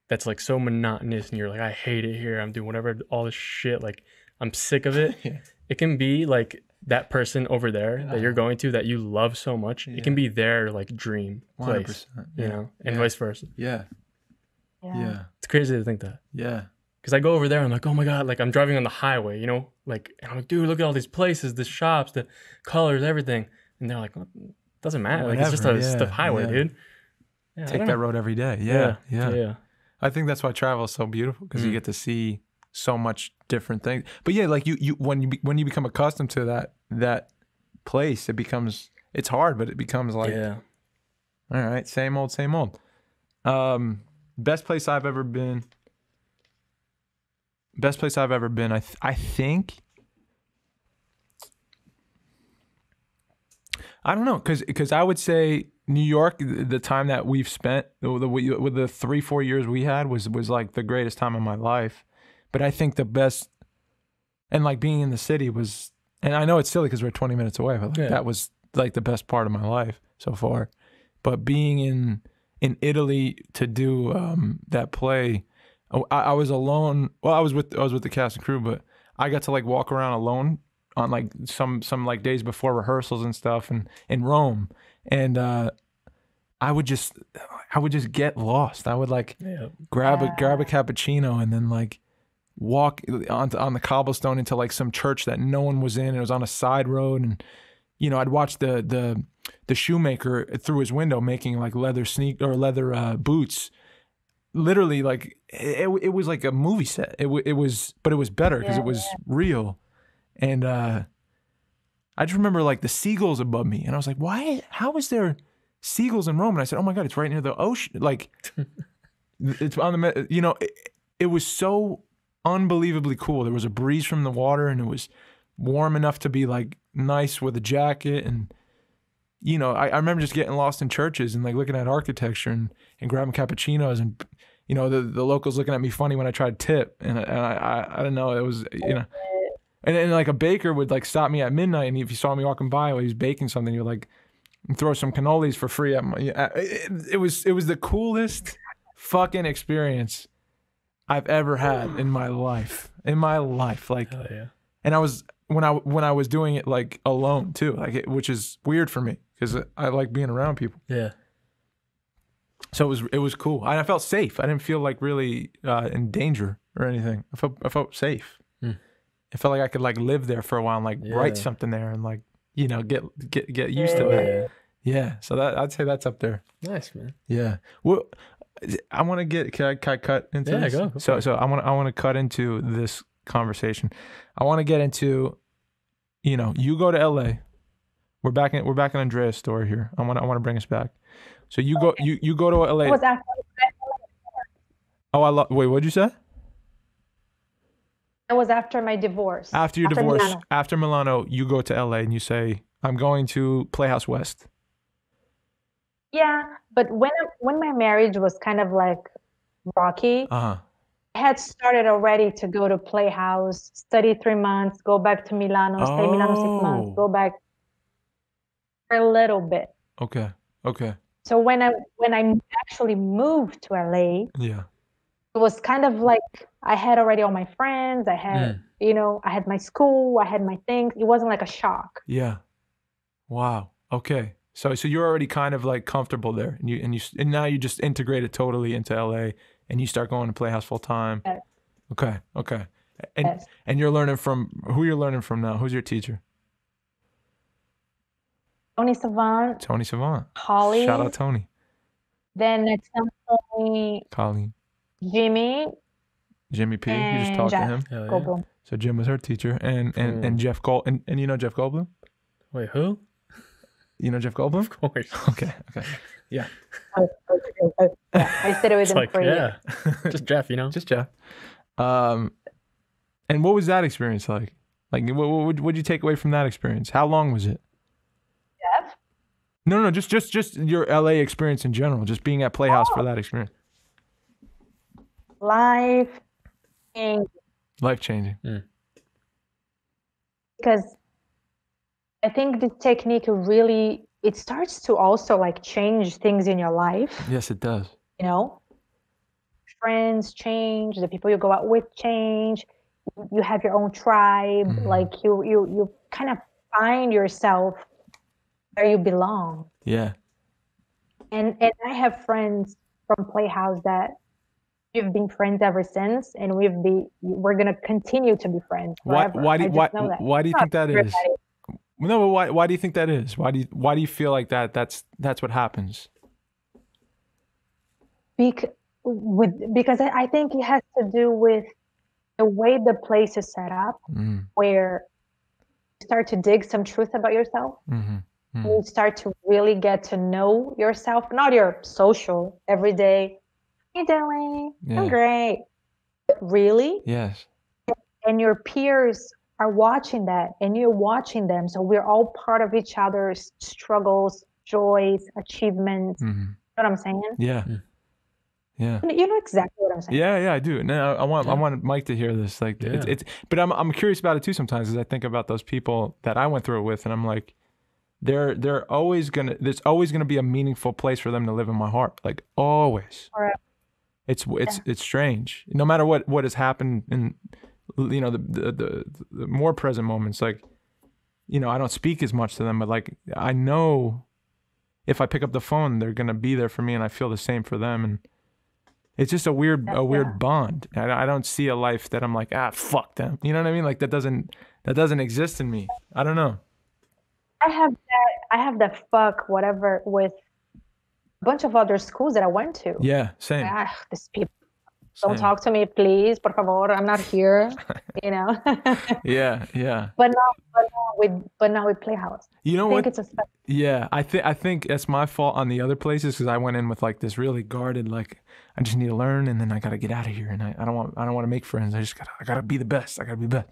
that's like so monotonous, and you're like, I hate it here. I'm doing whatever, all this shit. Like, I'm sick of it. It can be like that person over there that you're going to that you love so much. It can be their like dream place, you know, and vice versa. Yeah. It's crazy to think that. Yeah. Because I go over there, I'm like, oh my God, like I'm driving on the highway, you know, like, and I'm like, dude, look at all these places, the shops, the colors, everything. And they're like, well, it doesn't matter. Like, it's just a highway, dude. Yeah, take that road every day. Yeah. I think that's why travel is so beautiful, because you get to see so much different things. But yeah, like you when you become accustomed to that place, it's hard, but it becomes like, all right, same old. Best place I've ever been. I think. I don't know, because I would say New York, the time that we've spent with the 3-4 years we had was like the greatest time of my life. But I think the best, and like being in the city was, and I know it's silly because we're 20 minutes away, but like that was like the best part of my life so far. But being in Italy to do that play, I was alone. Well, I was with the cast and crew, but I got to like walk around alone on like some like days before rehearsals and stuff, and in Rome, and I would just get lost. I would like grab a cappuccino and then like walk on the cobblestone into like some church that no one was in. It was on a side road, and you know, I'd watch the shoemaker through his window making like leather boots. Literally, like it was like a movie set. It was, but it was better because it was real. And I just remember like the seagulls above me, and I was like, "Why? How is there seagulls in Rome?" And I said, "Oh my God, it's right near the ocean. Like, it's on the, you know." It was so unbelievably cool. There was a breeze from the water, and it was warm enough to be like nice with a jacket. And you know, I remember just getting lost in churches and like looking at architecture and grabbing cappuccinos, and you know, the locals looking at me funny when I tried to tip, and I don't know, it was, you know. And then like a baker would like stop me at midnight, and if you saw me walking by while he was baking something, you'd like throw some cannolis for free at my, it was the coolest fucking experience I've ever had in my life. Like, and I was, when I was doing it like alone too, like which is weird for me because I like being around people. Yeah. So it was cool. I felt safe. I didn't feel like really in danger or anything. I felt safe. It felt like I could like live there for a while and like write something there and like, you know, get used to that. Yeah. So I'd say that's up there. Nice, man. Yeah. Well, I want to get. Can I cut into this? Go. So I want to cut into this conversation. I want to get into, you know, you go to LA. We're back in Andrea's story here. I want to bring us back. So you go to LA. Wait, what'd you say? It was after my divorce. After your divorce, after Milano, you go to LA and you say, I'm going to Playhouse West. Yeah, but when my marriage was kind of like rocky, I had started already to go to Playhouse, study 3 months, go back to Milano, stay in Milano 6 months, go back for a little bit. Okay. So when I actually moved to LA, it was kind of like I had already all my friends. I had, you know, I had my school, I had my things. It wasn't like a shock. Yeah. Wow. Okay. So you're already kind of like comfortable there, and now you just integrated totally into LA, and you start going to Playhouse full time. Yes. Okay. And you're learning from who you're learning from now. Who's your teacher? Tony Savant. Holly. Shout out Tony. Then at some point, Colleen. Jimmy P. You just talked to him. So Jim was her teacher, and Jeff Gold, and you know Jeff Goldblum? Wait, who? You know Jeff Goldblum? Of course. Okay. Yeah. I said it was It's like, for yeah. Just Jeff, you know? Just Jeff. And what was that experience like? Like, what'd you take away from that experience? How long was it? Jeff? No, just your LA experience in general, just being at Playhouse for that experience. Life Life-changing. because I think the technique really, it starts to also like change things in your life. Yes, it does. You know, friends change, the people you go out with change. You have your own tribe. Like you kind of find yourself where you belong. Yeah. And I have friends from Playhouse that we've been friends ever since, and we're gonna continue to be friends forever. Why do you think that is? Everybody. No, but why do you think that is? Why do you feel like that's what happens? Because I think it has to do with the way the place is set up, where you start to dig some truth about yourself. You start to really get to know yourself, not your social everyday. How you doing? Yeah. I'm great. But really? Yes. And your peers are watching that, and you're watching them. So we're all part of each other's struggles, joys, achievements. You know what I'm saying? Yeah. Yeah. You know exactly what I'm saying. Yeah, I do. No, I want Mike to hear this. Like, it's but I'm curious about it too sometimes, as I think about those people that I went through it with, and I'm like, there's always gonna be a meaningful place for them to live in my heart. Like, always. Right. It's strange. No matter what has happened in, you know, the more present moments, like, you know, I don't speak as much to them, but like, I know if I pick up the phone, they're gonna be there for me, and I feel the same for them. And it's just a weird bond. I don't see a life that I'm like, fuck them. You know what I mean? Like, that doesn't exist in me. I don't know. I have that fuck whatever with a bunch of other schools that I went to. Yeah, same. These people don't talk to me, please, por favor. I'm not here. You know. Yeah. But now with Playhouse. You know I what? think it's a Yeah, I think that's my fault on the other places, because I went in with like this really guarded, like, I just need to learn, and then I gotta get out of here, and I don't want to make friends. I gotta be the best. I gotta be best.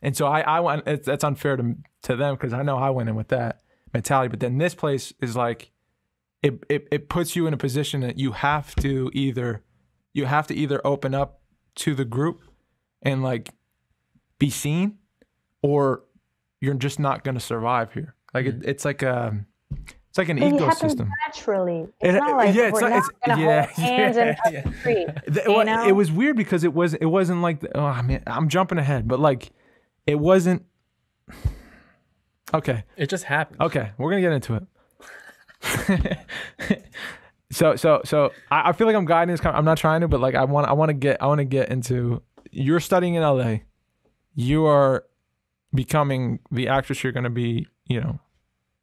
And so I want, that's unfair to them, because I know I went in with that mentality. But then this place is like, it puts you in a position that you have to either open up to the group and like be seen, or you're just not gonna survive here. Like it's like an ecosystem. Naturally, it's not like we're not gonna hold hands and free. It was weird because it wasn't like, oh man, I'm jumping ahead, but like, it wasn't. Okay. It just happened. Okay, we're gonna get into it. So I feel like I'm guiding this. I'm not trying to, but like I want to get into. You're studying in LA. You are becoming the actress you're gonna be, you know,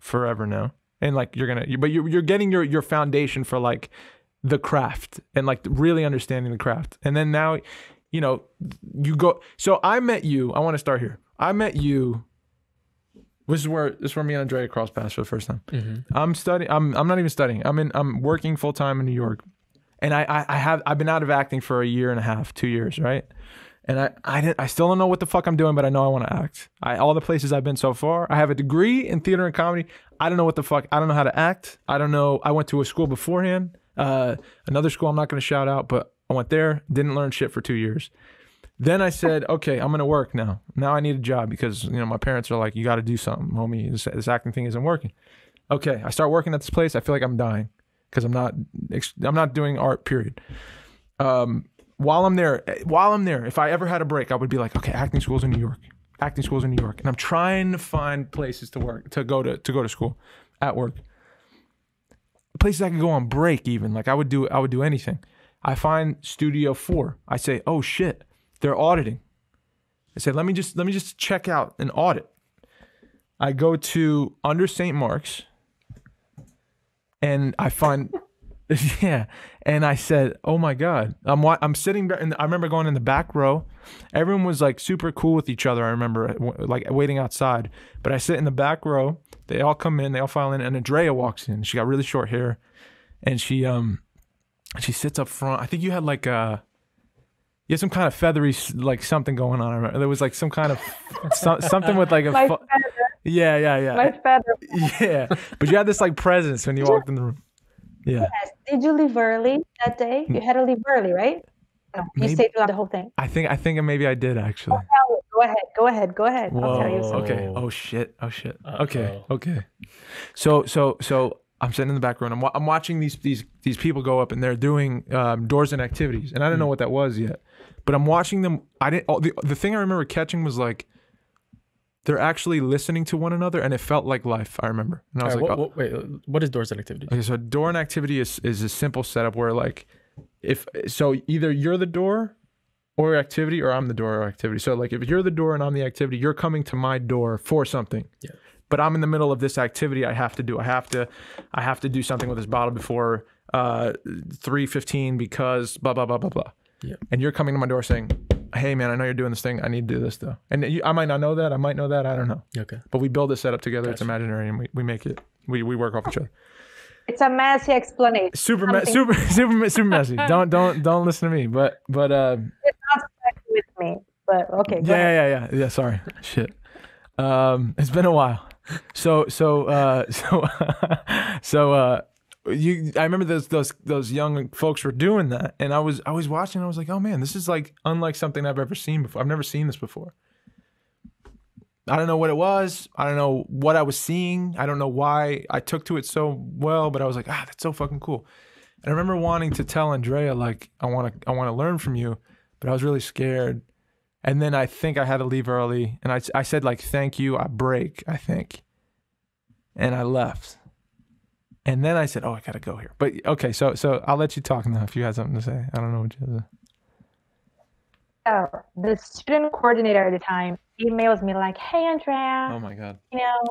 forever now, and like you're getting your foundation for like the craft and like really understanding the craft, and then now, you know, you go. So I met you. I want to start here. I met you. This is where me and Andrea crossed paths for the first time. I'm studying. I'm not even studying. I'm working full time in New York, and I've been out of acting for a year and a half, 2 years, right? And I still don't know what the fuck I'm doing, but I know I want to act. All the places I've been so far, I have a degree in theater and comedy. I don't know what the fuck. I don't know how to act. I don't know. I went to a school beforehand, another school I'm not going to shout out, but I went there, didn't learn shit for 2 years. Then I said, okay, I'm going to work now. Now I need a job because, you know, my parents are like, you got to do something, homie. This acting thing isn't working. Okay, I start working at this place. I feel like I'm dying because I'm not doing art, period. While I'm there, if I ever had a break, I would be like, okay, acting schools in New York. And I'm trying to find places to work, to go to school at work. Places I could go on break even. Like I would do anything. I find Studio 4. I say, oh shit, they're auditing. I said, let me just check out an audit. I go to Under St. Mark's, and I find Yeah. And I said, oh my God, I'm sitting there, and I remember going in the back row. Everyone was like super cool with each other. I remember like waiting outside, but I sit in the back row. They all come in, they all file in, and Andrea walks in. She got really short hair, and she sits up front. I think you had like you had some kind of feathery like something going on. I remember there was like some kind of something with like a My feather. Yeah. My feather. Yeah, but you had this like presence when you walked in the room. Yeah. Yes. Did you leave early that day? You had to leave early, right? No, you Maybe. stayed throughout the whole thing. I think maybe I did actually. Go ahead. Whoa. I'll tell you something. Okay. Oh shit. Okay. So I'm sitting in the back row, and I'm watching these people go up, and they're doing doors and activities, and I didn't know what that was yet, but I'm watching them. I didn't. The thing I remember catching was like they're actually listening to one another, and it felt like life. I remember, and I was like, wait, what is doors and activities? Okay, so door and activity is a simple setup where like so either you're the door or activity, or I'm the door or activity. So like if you're the door and I'm the activity, you're coming to my door for something. Yeah. But I'm in the middle of this activity I have to do. I have to do something with this bottle before 3:15 because blah blah blah blah blah. Yeah. And you're coming to my door saying, "Hey man, I know you're doing this thing. I need to do this though." And I might not know that. I might know that. I don't know. Okay. But we build this setup together. Gotcha. It's imaginary, and we make it. We work off each other. It's a messy explanation. Super messy. Don't listen to me. But It's not stuck with me. But okay. Go ahead. Yeah. Sorry. Shit. It's been a while. So I remember those young folks were doing that, and I was watching. I was like, oh man, this is like unlike something I've ever seen before. I've never seen this before. I don't know what it was. I don't know what I was seeing. I don't know why I took to it so well, but I was like, that's so fucking cool. And I remember wanting to tell Andrea like, I want to learn from you, but I was really scared. And then I think I had to leave early, and I said like, thank you, I break, I think. And I left. And then I said, oh, I gotta go here. But okay, so I'll let you talk now if you had something to say. I don't know what you had to say. The student coordinator at the time emails me like, hey Andrea, Oh my God. you know,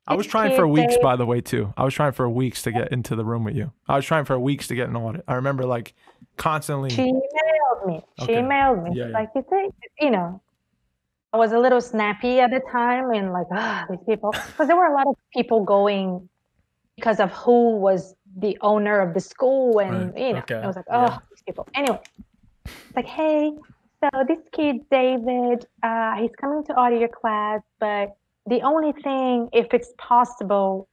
I was trying for weeks, by the way, too. I was trying for weeks to get into the room with you. I was trying for weeks to get an audit. I remember like constantly. she emailed me. Okay. She's like, you think, I was a little snappy at the time and like, these people, because there were a lot of people going because of who was the owner of the school, and Right. Okay. I was like, Yeah. these people. Anyway, it's like, hey, so this kid David, he's coming to audit your class, but the only thing, if it's possible,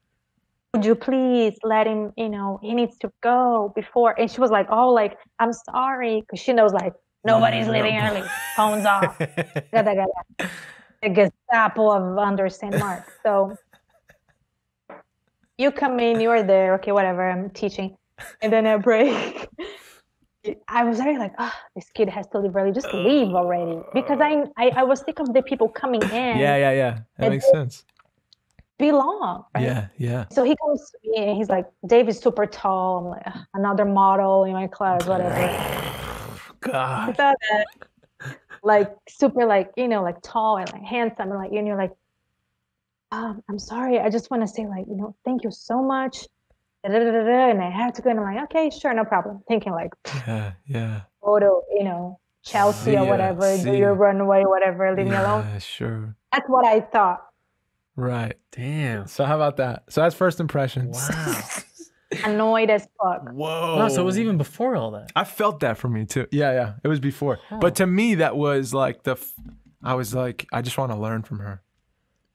would you please let him, he needs to go before. And she was like, oh, like, I'm sorry, because she knows like nobody's leaving early, phones off. The Gestapo of under St. Mark. So you come in, you're there, okay, whatever, I'm teaching. And then at break, I was already like, this kid has to leave early, just leave already. Because I was sick of the people coming in. Yeah. That makes sense. Belong, right? Yeah. So he comes to me and he's like, Dave is super tall. I'm like, another model in my class, whatever. God. I thought that, like, super, like, like tall and like handsome, and like, and you're like, I'm sorry, I just want to say, like, thank you so much. And I have to go, and I'm like, okay, sure, no problem. Thinking like, Yeah. photo, Chelsea or whatever, do your runway, whatever, leave me alone. Yeah, sure. That's what I thought. Right. Damn. So how about that? So that's first impressions. Wow. Annoyed as fuck. Whoa. No, so it was even before all that. I felt that for me too. Yeah. It was before. But to me, that was like I was like, I just want to learn from her.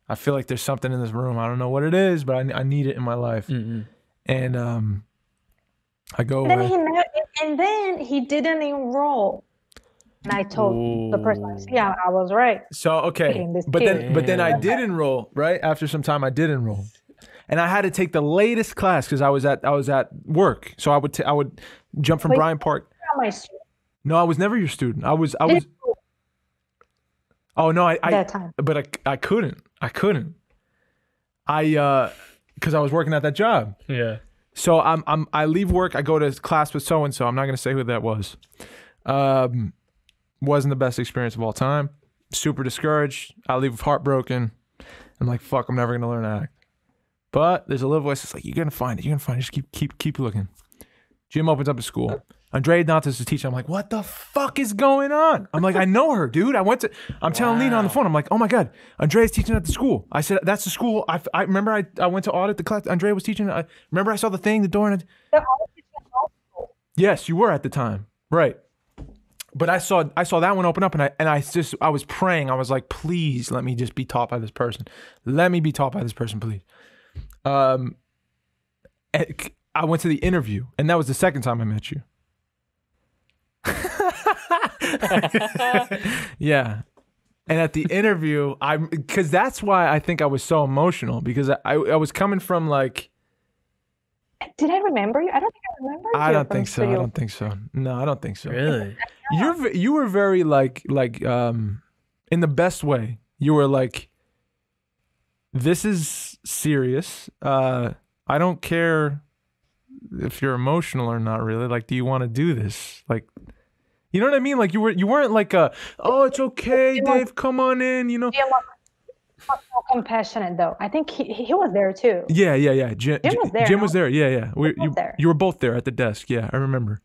I feel like there's something in this room. I don't know what it is, but I need it in my life. Mm-hmm. And I go And over. then he didn't enroll. And I told the person, I said, yeah, I was right. So okay, but then I did enroll, right? After some time, I did enroll, and I had to take the latest class because I was at work. So I would jump from Bryant Park. No, I was never your student. I was. Oh no, I that time. But I couldn't. Because I was working at that job. Yeah. So I leave work. I go to class with so and so. I'm not gonna say who that was. Wasn't the best experience of all time. Super discouraged. I leave heartbroken. I'm like, fuck, I'm never gonna learn to act. But there's a little voice that's like, you're gonna find it. Just keep looking. Jim opens up a school. Andrea Dantas is teaching. I'm like, what the fuck is going on? I'm like, I know her, dude. I'm telling Lena on the phone. I'm like, oh my God, Andrea's teaching at the school. I said, that's the school. I remember I went to audit the class. Andrea was teaching. I remember I saw the thing, the door. And yes, you were at the time. Right. But I saw that one open up, and I was praying. I was like, please let me just be taught by this person. Let me be taught by this person, please. I went to the interview, and that was the second time I met you. Yeah. And at the interview, because that's why I think I was so emotional, because I was coming from like. Did I remember you? I don't think I remember you. I don't think so. I don't think so. No, I don't think so. Really? You were very like in the best way. You were like, this is serious. I don't care if you're emotional or not, really. Like, do you want to do this? Like, you know what I mean? Like, you weren't like oh, it's okay, Dave, come on in, you know. Not so compassionate though. I think he was there too. Yeah. Jim was there. Jim was there. Yeah. You were both there at the desk. Yeah, I remember.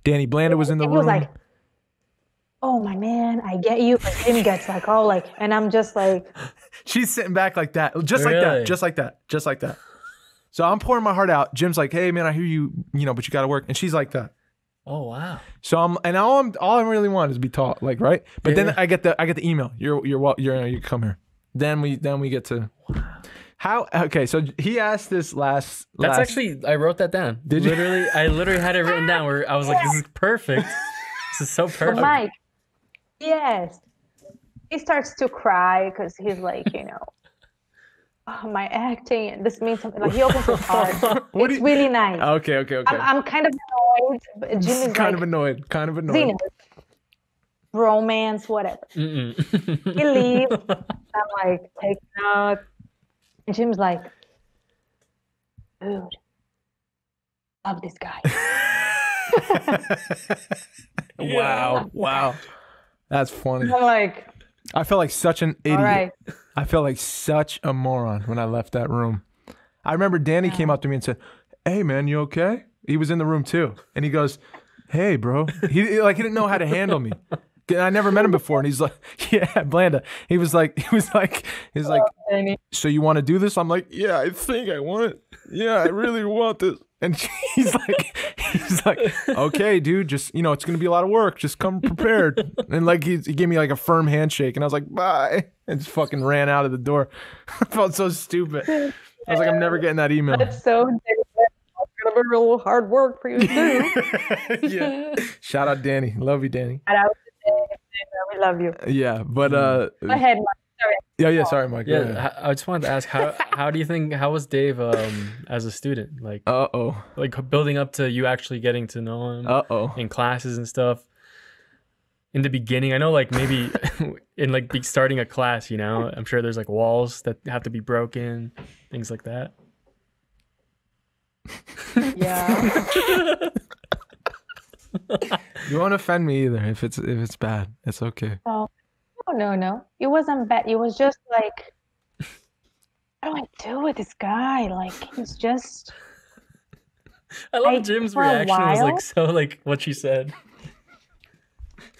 Danny Blanda was in the room. He was like, oh my man, I get you. But Jim gets like, oh, like, and I'm just like. She's sitting back like that. Just like that. So I'm pouring my heart out. Jim's like, hey man, I hear you, but you got to work. And she's like that. Oh wow. So all I really want is to be taught, like, right? But then I get the email. You come here. Then we get to how. Okay, so he asked this last. Actually, I wrote that down. Did you? I literally had it written down where I was like, this is perfect. This is so perfect. Mike, yes. He starts to cry because he's like, oh, my acting. This means something. Like, he opens his heart. It's really nice. Okay. I'm kind of annoyed. But Jim is kind of annoyed. Xena, romance, whatever. He leaves. I'm like, take note. And Jim's like, dude, love this guy. Wow. That's funny. I'm like, I felt like such an idiot. All right. I felt like such a moron when I left that room. I remember Danny came up to me and said, hey man, you okay? He was in the room too. And he goes, hey bro. He didn't know how to handle me. I never met him before, and he's like, yeah, Blanda. He was like, so you want to do this? I'm like, yeah, I think I want it. Yeah, I really want this. And he's like, okay, dude, just, it's going to be a lot of work. Just come prepared. And like, he gave me like a firm handshake, and I was like, bye. And just fucking ran out of the door. I felt so stupid. I was like, I'm never getting that email. That's so it's going to be real hard work for you to do. Yeah. Shout out Danny. Love you, Danny. Shout out. We love you. Yeah, but go ahead, Mike. Sorry. Yeah. Sorry, Mike. Yeah, I just wanted to ask how was Dave as a student? Like, like building up to you actually getting to know him. In classes and stuff. In the beginning, I know, like maybe in like starting a class, I'm sure there's like walls that have to be broken, things like that. Yeah. You won't offend me either if it's bad. It's okay. No. It wasn't bad. It was just like, what do I do with this guy? Like, he's just. I love Jim's reaction. Was like so like what she said.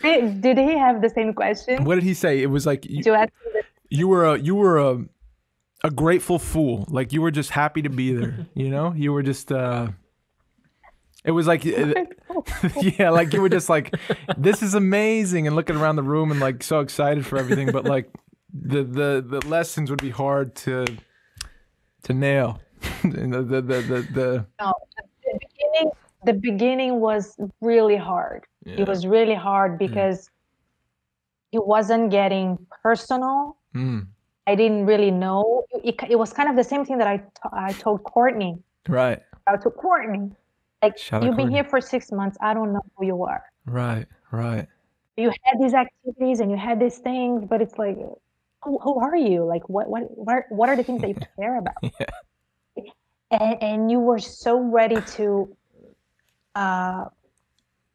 Did he have the same question? What did he say? It was like you were a grateful fool. Like, you were just happy to be there. You were just. It was like, yeah, like you were just like, this is amazing, and looking around the room and like so excited for everything. But like the lessons would be hard to nail. The beginning was really hard. Yeah. It was really hard because it wasn't getting personal. I didn't really know. It was kind of the same thing that I told Courtney. Right. I told Courtney. Like, you've been here for 6 months. I don't know who you are. Right. You had these activities and you had these things, but it's like, who are you? Like, what are the things that you care about? Yeah. And you were so ready to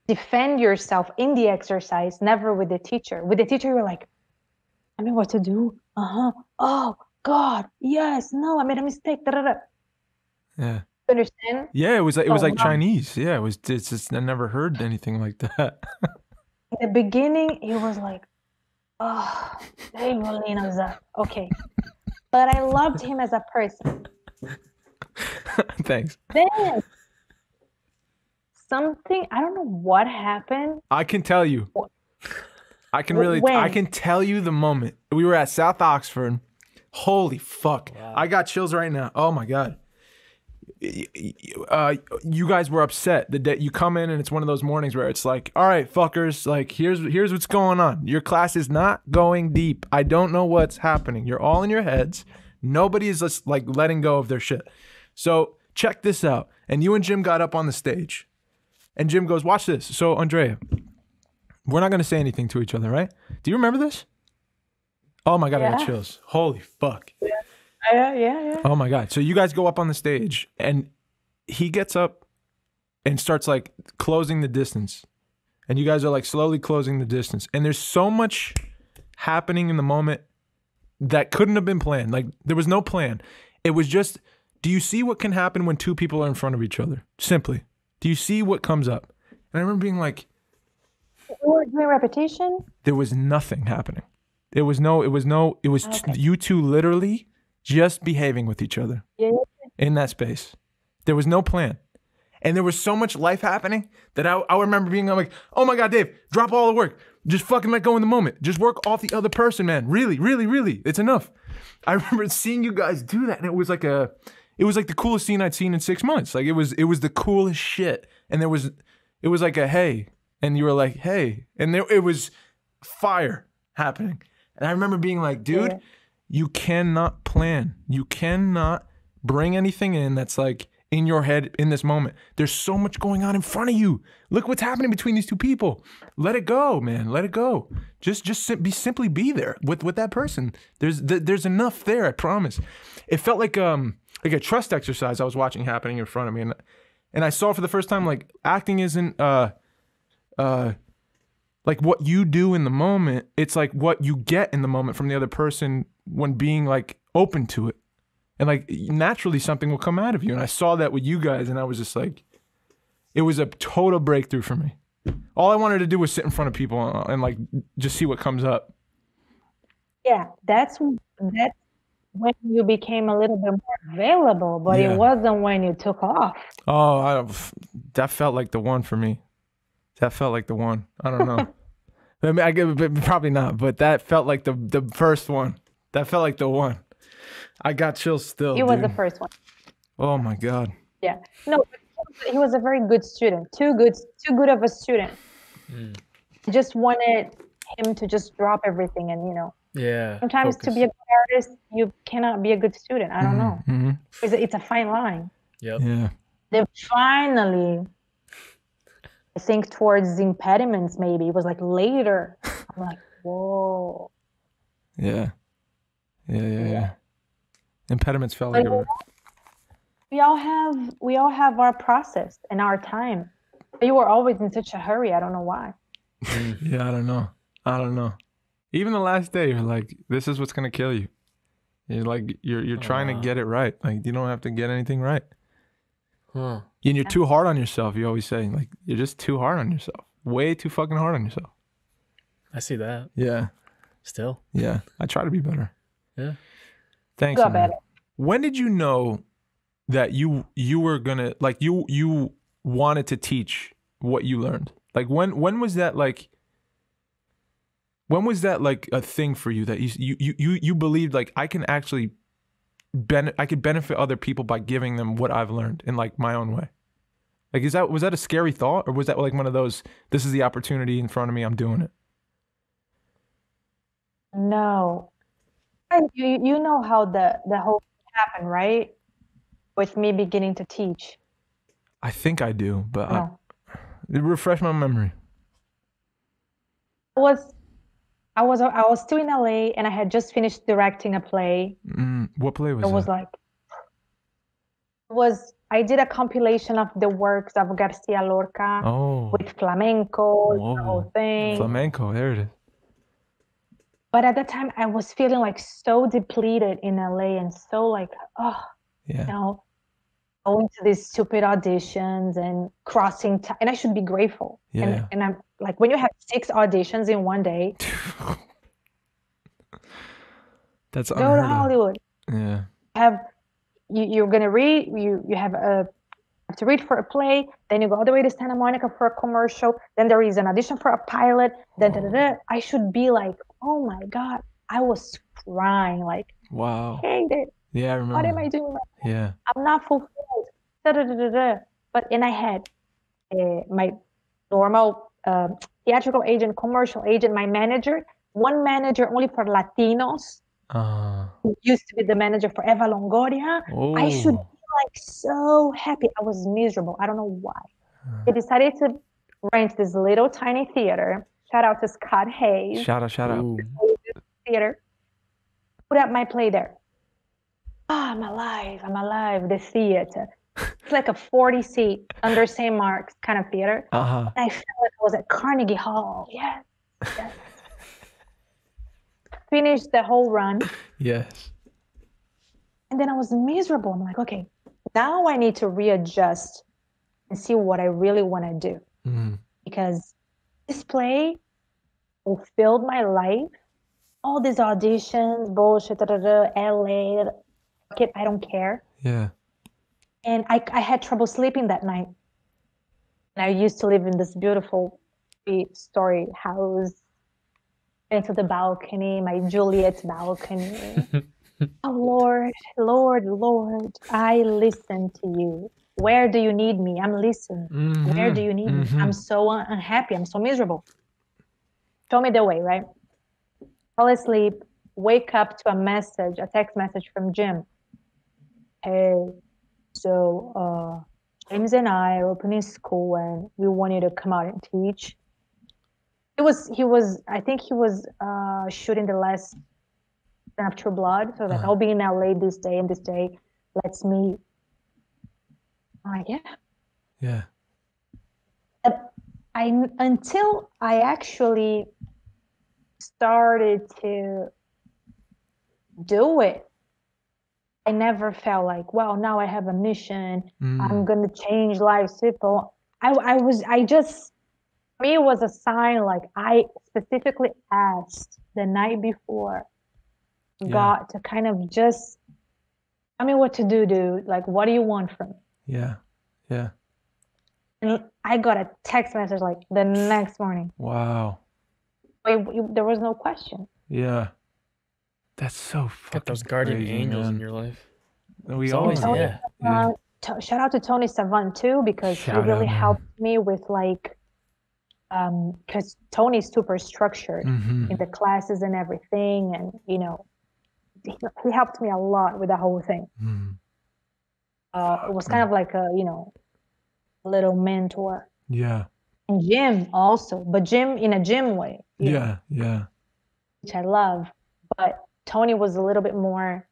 defend yourself in the exercise, never with the teacher. With the teacher, you're like, I know what to do. Oh, God, yes, no, I made a mistake. Da, da, da. Yeah. Understand? Yeah, it was So like Chinese. Yeah, it's just I never heard anything like that. in the beginning, it was like, oh, Evelyn was okay. But I loved him as a person. Thanks. Then something, I don't know what happened. I can tell you. I can tell you the moment. We were at South Oxford. Holy fuck. Wow. I got chills right now. Oh my God. You guys were upset the day you come in, and it's one of those mornings where it's like, all right, fuckers, like here's what's going on. Your class is not going deep. I don't know what's happening. You're all in your heads. Nobody is just like letting go of their shit. So check this out. And you and Jim got up on the stage, and Jim goes, watch this. So Andrea, we're not going to say anything to each other, right? Do you remember this? Oh my God, I got chills. Holy fuck. Yeah. Oh my God. So you guys go up on the stage, and he gets up and starts like closing the distance. And you guys are like slowly closing the distance. And there's so much happening in the moment that couldn't have been planned. Like there was no plan. It was just, do you see what can happen when two people are in front of each other? Simply. Do you see what comes up? And I remember being like, we were doing repetition? There was nothing happening. It was okay. You two literally just behaving with each other in that space. There was no plan. And there was so much life happening that I remember being like, oh my God, Dave, drop all the work. Just fucking let go in the moment. Just work off the other person, man. Really, really, really. It's enough. I remember seeing you guys do that, and it was like the coolest scene I'd seen in 6 months. Like it was the coolest shit. And it was like a hey, and you were like, hey, and it was fire happening. And I remember being like, dude, you cannot plan. You cannot bring anything in that's like in your head in this moment. There's so much going on in front of you. Look what's happening between these two people. Let it go, man. Let it go. Just simply be there with that person. There's enough there, I promise. It felt like a trust exercise I was watching happening in front of me, and I saw for the first time like acting isn't like what you do in the moment. It's like what you get in the moment from the other person when being like open to it. And like naturally something will come out of you. And I saw that with you guys, and I was just like, it was a total breakthrough for me. All I wanted to do was sit in front of people and like just see what comes up. Yeah, that's when you became a little bit more available, but it wasn't when you took off. Oh, that felt like the one for me. That felt like the one. I don't know. I mean, probably not, but that felt like the first one. That felt like the one. I got chills still. It was the first one. Oh my God. Yeah. No, he was a very good student. Too good of a student. I just wanted him to just drop everything and, sometimes focus. To be a good artist, you cannot be a good student. I don't know. Mm-hmm. It's a fine line. Yep. Yeah. Then finally, I think towards the impediments, maybe it was like later. I'm like, whoa. Yeah. Impediments felt like we all have our process and our time. You were always in such a hurry. I don't know why. Yeah, I don't know. Even the last day, you're like, this is what's gonna kill you. You're like, you're trying to get it right. Like you don't have to get anything right. Huh. And you're too hard on yourself. You always say, like, you're just too hard on yourself. Way too fucking hard on yourself. I see that. Yeah. Still. Yeah. I try to be better. Yeah. Thanks. When did you know that you were gonna like you wanted to teach what you learned? Like when was that like? When was that like a thing for you that you believed like I can actually I could benefit other people by giving them what I've learned in like my own way? Like was that a scary thought, or was that like one of those, this is the opportunity in front of me, I'm doing it? No. You know how the whole thing happened, right? With me beginning to teach. I think I do, but refresh my memory. I was still in LA, and I had just finished directing a play. What play was that? I did a compilation of the works of Garcia Lorca with flamenco, the whole thing. Flamenco, there it is. But at that time, I was feeling like so depleted in LA and so like, going to these stupid auditions and crossing and I should be grateful. Yeah. And I'm like, when you have 6 auditions in one day, That's go to unheard of. Hollywood. Yeah. You're gonna read. You have to read for a play. Then you go all the way to Santa Monica for a commercial. Then there is an audition for a pilot. Then I should be like, oh my God, I was crying like, wow. Hate it. Yeah, I remember. What am I doing? Yeah. I'm not fulfilled. But and I had my normal theatrical agent, commercial agent, my manager, one manager only for Latinos, who used to be the manager for Eva Longoria. I should be like so happy. I was miserable. I don't know why. I decided to rent this little tiny theater. Shout out to Scott Hayes. Shout out. Theater. Put up my play there. I'm alive. The theater. It's like a 40-seat under St. Mark's kind of theater. And I felt like I was at Carnegie Hall. Yes. Finished the whole run. Yes. And then I was miserable. I'm like, okay, now I need to readjust and see what I really want to do. Because this play fulfilled my life. All these auditions, bullshit, LA, I don't care. Yeah. And I had trouble sleeping that night. And I used to live in this beautiful 3-story house. Into the balcony, my Juliet balcony. Oh, Lord, I listen to you. Where do you need me? I'm listening. Where do you need me? I'm so unhappy. I'm so miserable. Show me the way, right? Fall asleep, wake up to a text message from Jim. Hey, so James and I are opening school and we want you to come out and teach. I think he was shooting the last season of True Blood. So like, I'll be in LA this day and this day. Let's meet. I'm like, yeah. Until I actually started to do it, I never felt like, well, now I have a mission. I'm gonna change lives, people. For me, it was a sign. Like I specifically asked the night before God to kind of just tell me what to do, dude. Like, what do you want from me? Yeah. And I got a text message like the next morning. Wow. There was no question. Yeah. That's so fucking Got those guardian crazy, angels man. in your life. We always, always, yeah. Shout out to Tony Savant too, because he really helped me with like, because Tony's super structured in the classes and everything, and you know, he helped me a lot with the whole thing. It was kind of like a little mentor. Yeah. And Jim also, but Jim in a Jim way. Yeah. Which I love, but Tony was a little bit more.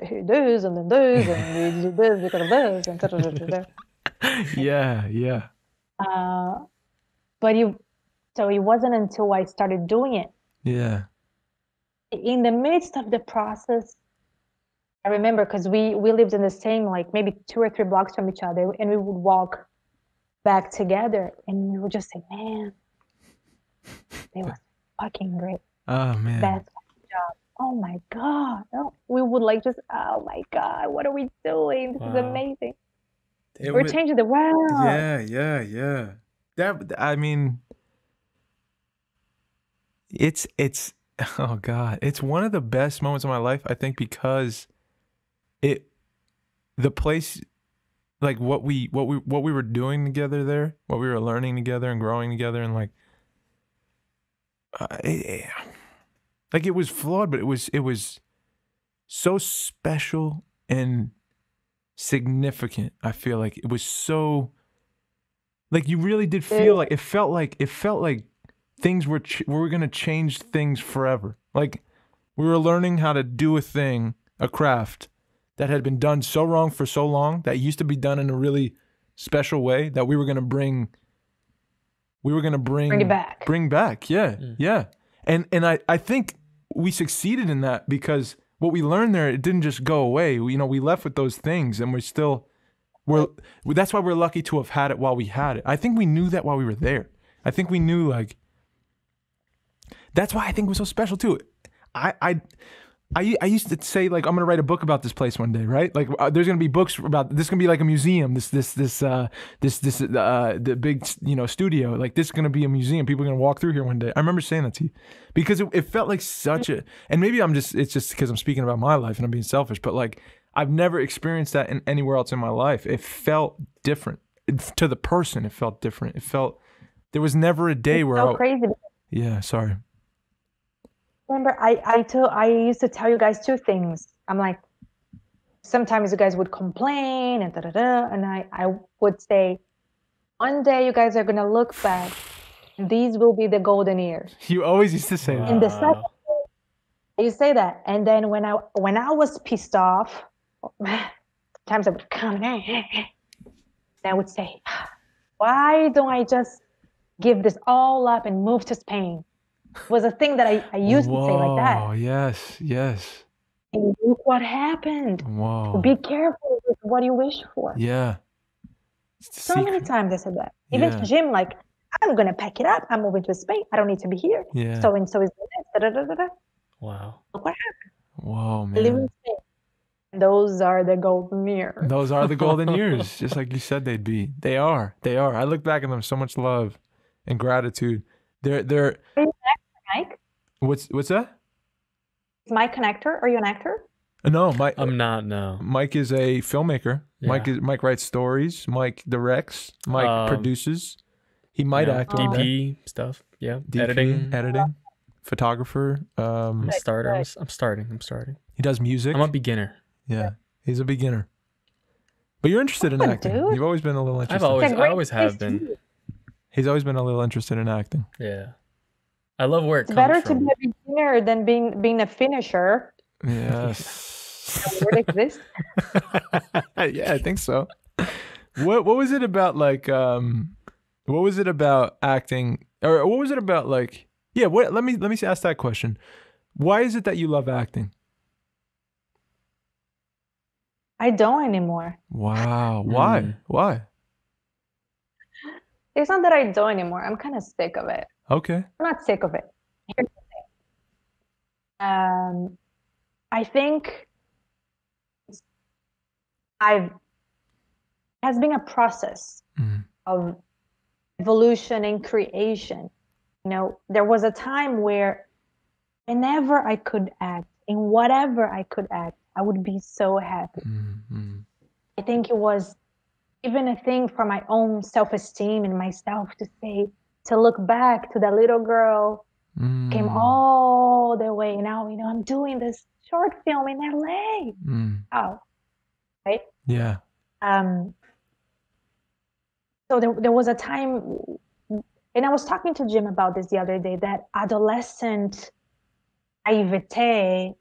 He does and then does and we do this because of this and Yeah. But it wasn't until I started doing it. Yeah. In the midst of the process, I remember because we lived in the same, like maybe 2 or 3 blocks from each other, and we would walk back together, and we would just say, "Man, they were fucking great. Oh man, best job. Oh my God." Oh, we would like just, oh my God, what are we doing? This is amazing. We're changing the world. Yeah. That, I mean, it's oh God, it's one of the best moments of my life, I think, because the place, like what we were doing together there, what we were learning together and growing together, and like it was flawed, but it was so special and significant. I feel like it was so, like, you really did feel like it felt like things were gonna change things forever. Like we were learning how to do a craft that had been done so wrong for so long, that used to be done in a really special way, that we were gonna bring it back. Bring back. Yeah. And I think we succeeded in that, because what we learned there, it didn't just go away. We left with those things, and we're still that's why we're lucky to have had it while we had it. I think we knew that while we were there. I think we knew, like, that's why I think it was so special too. I used to say, like, I'm gonna write a book about this place one day, right? Like, there's gonna be books about this. Gonna be like a museum. The big, you know, studio. Like, this is gonna be a museum. People are gonna walk through here one day. I remember saying that to you because it felt like such a. And maybe it's just because I'm speaking about my life and I'm being selfish, but like, I've never experienced that in anywhere else in my life. It felt different to the person. It felt different. It felt there was never a day where so crazy. Yeah, sorry. Remember, I used to tell you guys two things. I'm like, sometimes you guys would complain and and I would say, one day you guys are gonna look back, and these will be the golden years. You always used to say that. In the second, you say that, and then when I was pissed off, sometimes I would come and I would say, why don't I just give this all up and move to Spain? Was a thing that I used to say like that. Oh, yes. And look what happened. Whoa. Be careful with what you wish for. Yeah. So many times I said that. Even to Jim, like, I'm going to pack it up. I'm moving to Spain. I don't need to be here. Yeah. So and so is this. Wow. Look what happened. Whoa, I live in man. Spain. Those are the golden years. Those are the golden years, just like you said they'd be. They are. I look back at them with so much love and gratitude. They're. Are you an actor, Mike? What's that? Is Mike an actor? Are you an actor? No, Mike. I'm not. No. Mike is a filmmaker. Yeah. Mike writes stories. Mike directs. Mike produces. He might act. DP stuff. Yeah. DP, editing, photographer. I'm starting. He does music. I'm a beginner. Yeah, he's a beginner. But you're interested in acting. Dude. You've always been a little interested. I always have been. He's always been a little interested in acting. Yeah. I love where it It's comes better from. to be a beginner than being a finisher. Yes. Does it exist? Yeah, I think so. What was it about, like, what was it about acting, or what was it about, like, yeah, let me ask that question. Why is it that you love acting? I don't anymore. Wow. Why? Mm. Why? It's not that I don't anymore. I'm kind of sick of it. Okay. I'm not sick of it. Here's the thing. I think it has been a process of evolution and creation. You know, there was a time where whenever I could act, in whatever I could act, I would be so happy. I think it was even a thing for my own self-esteem and myself to look back to that little girl came all the way. Now, you know, I'm doing this short film in LA. Oh, right? Yeah. So there was a time, and I was talking to Jim about this the other day, that adolescent naivete,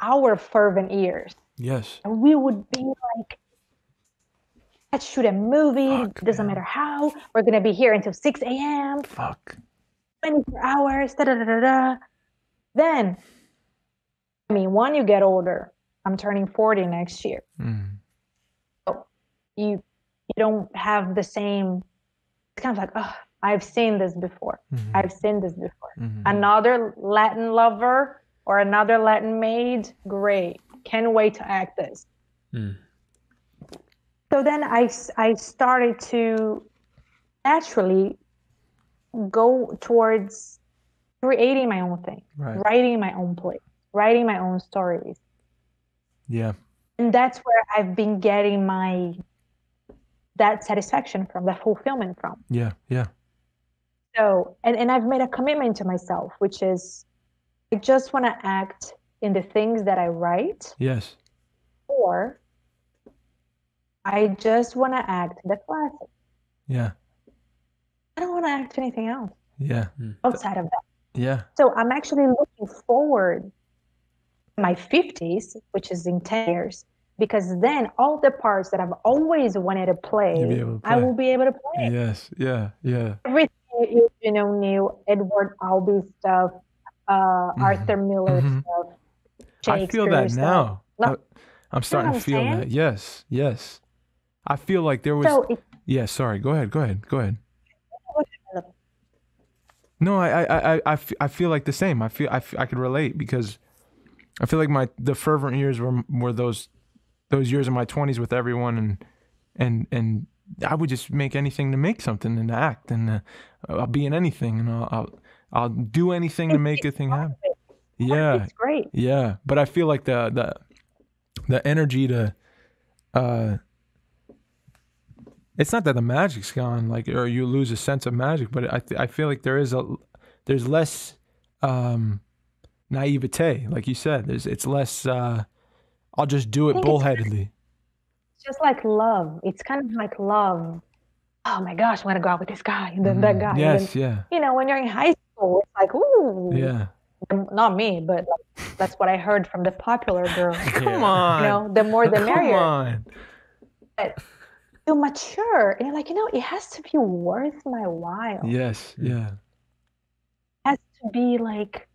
our fervent years. Yes. And we would be like, let's shoot a movie. Doesn't matter how. We're going to be here until 6 a.m. Fuck. 24 hours. Then, I mean, when you get older, I'm turning 40 next year. So you don't have the same, it's kind of like, oh, I've seen this before. I've seen this before. Another Latin lover or another Latin maid, great. Can't wait to act this. So then I started to naturally go towards creating my own thing, writing my own plays, writing my own stories. Yeah. And that's where I've been getting that satisfaction from, that fulfillment from. Yeah. So, and I've made a commitment to myself, which is I just want to act in the things that I write. Yes. Or I just want to act the classic. Yeah. I don't want to act anything else. Yeah. Outside of that. Yeah. So I'm actually looking forward to my 50s, which is in 10 years, because then all the parts that I've always wanted to play, I will be able to play. Yes. Yeah. Everything new Edward Albee stuff, Arthur Miller stuff. I feel that stuff. now. I'm starting to feel saying? that. Yes, yes. I feel like there was. Yeah, sorry. Go ahead. No, I feel like the same. I could relate because I feel like the fervent years were those years in my 20s with everyone, and I would just make anything to make something and act, and I'll be in anything, and I'll do anything to make a thing happen. Yeah, it's great. Yeah, but I feel like the energy to it's not that the magic's gone, like, or you lose a sense of magic, but I feel like there's less naivete, like you said. It's less. I'll just do it bullheadedly. It's just like love. It's kind of like love. Oh my gosh, I'm gonna go out with this guy and then that guy. Yes, and then, you know, when you're in high school, it's like, ooh. Yeah. Not me, but that's what I heard from the popular girl. Come on. You know, the more the merrier. Come on. But you mature, and you're like, you know, it has to be worth my while. Yes, yeah. It has to be like,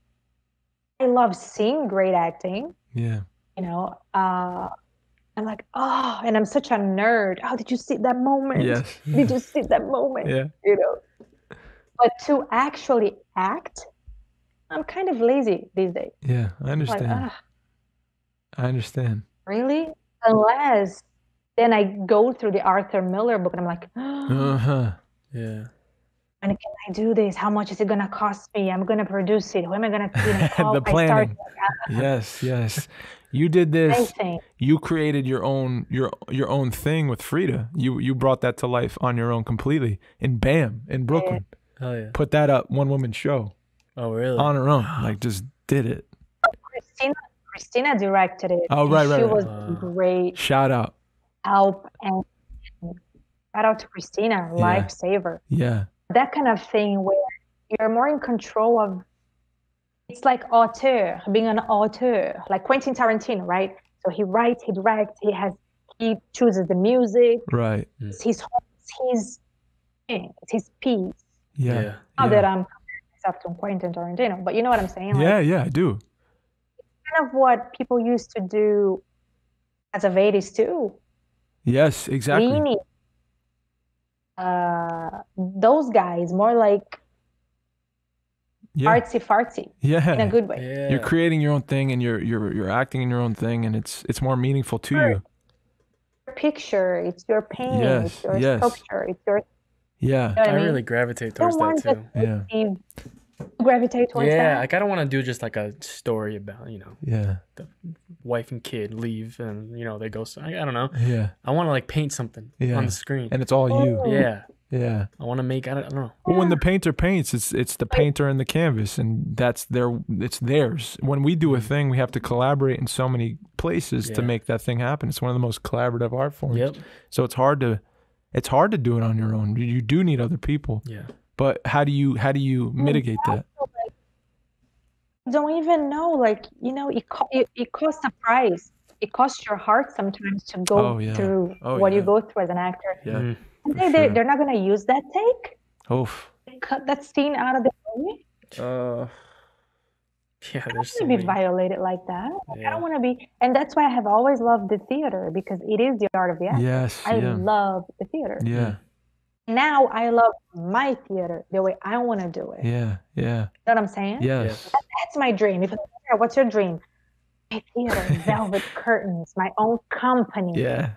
I love seeing great acting. Yeah. You know, I'm like, oh, and I'm such a nerd. Oh, did you see that moment? Yes. Did you see that moment? Yeah. You know, but to actually act, I'm kind of lazy these days. Yeah, I understand. Like, I understand. Really? Unless then I go through the Arthur Miller book and I'm like, Yeah. And can I do this? How much is it gonna cost me? I'm gonna produce it. Who am I gonna call? The planning. Yes, yes. You did this. You created your own thing with Frida. You brought that to life on your own completely. In BAM in Brooklyn. Oh yeah. Put that up, one woman show. Oh really? On her own, like just did it. Christina directed it. Oh right. She was great. Shout out. Help and shout out to Christina, lifesaver. Yeah. That kind of thing where you're more in control of. It's like auteur, being an auteur, like Quentin Tarantino, right? So he writes, he directs, he chooses the music. Right. It's his thing. It's his piece. Yeah. Not that I'm comparing myself to Quentin Tarantino, but you know what I'm saying? Like, yeah, I do. It's kind of what people used to do as of 80s too. Yes, exactly. We need those guys more like artsy fartsy. Yeah. In a good way. Yeah. You're creating your own thing and you're acting in your own thing, and it's more meaningful to you. Picture, it's your painting, it's your sculpture, it's your Yeah. You know I really gravitate towards that too. Yeah. Gravitate towards that. Yeah, like I don't want to do just like a story about, you know, the wife and kid leave and, you know, they go, I don't know. Yeah. I want to like paint something on the screen. And it's all you. Yeah. Yeah. I want to make, I don't know. Well, when the painter paints, it's the painter and the canvas, and it's theirs. When we do a thing, we have to collaborate in so many places to make that thing happen. It's one of the most collaborative art forms. Yep. So it's hard to do it on your own. You do need other people. Yeah. But how do you mitigate that? I don't even know, like, you know, it costs a price. It costs your heart sometimes to go through what you go through as an actor. Yeah. They're not going to use that take. Oof. Cut that scene out of the movie. Yeah, there's I don't want to be violated like that. I don't want to be, and that's why I have always loved the theater, because it is the art of the actor. Yes. I love the theater. Yeah. Now I love my theater the way I want to do it. Yeah. Yeah. You know what I'm saying? Yes. That's my dream. What's your dream? My theater, velvet curtains, my own company. Yeah.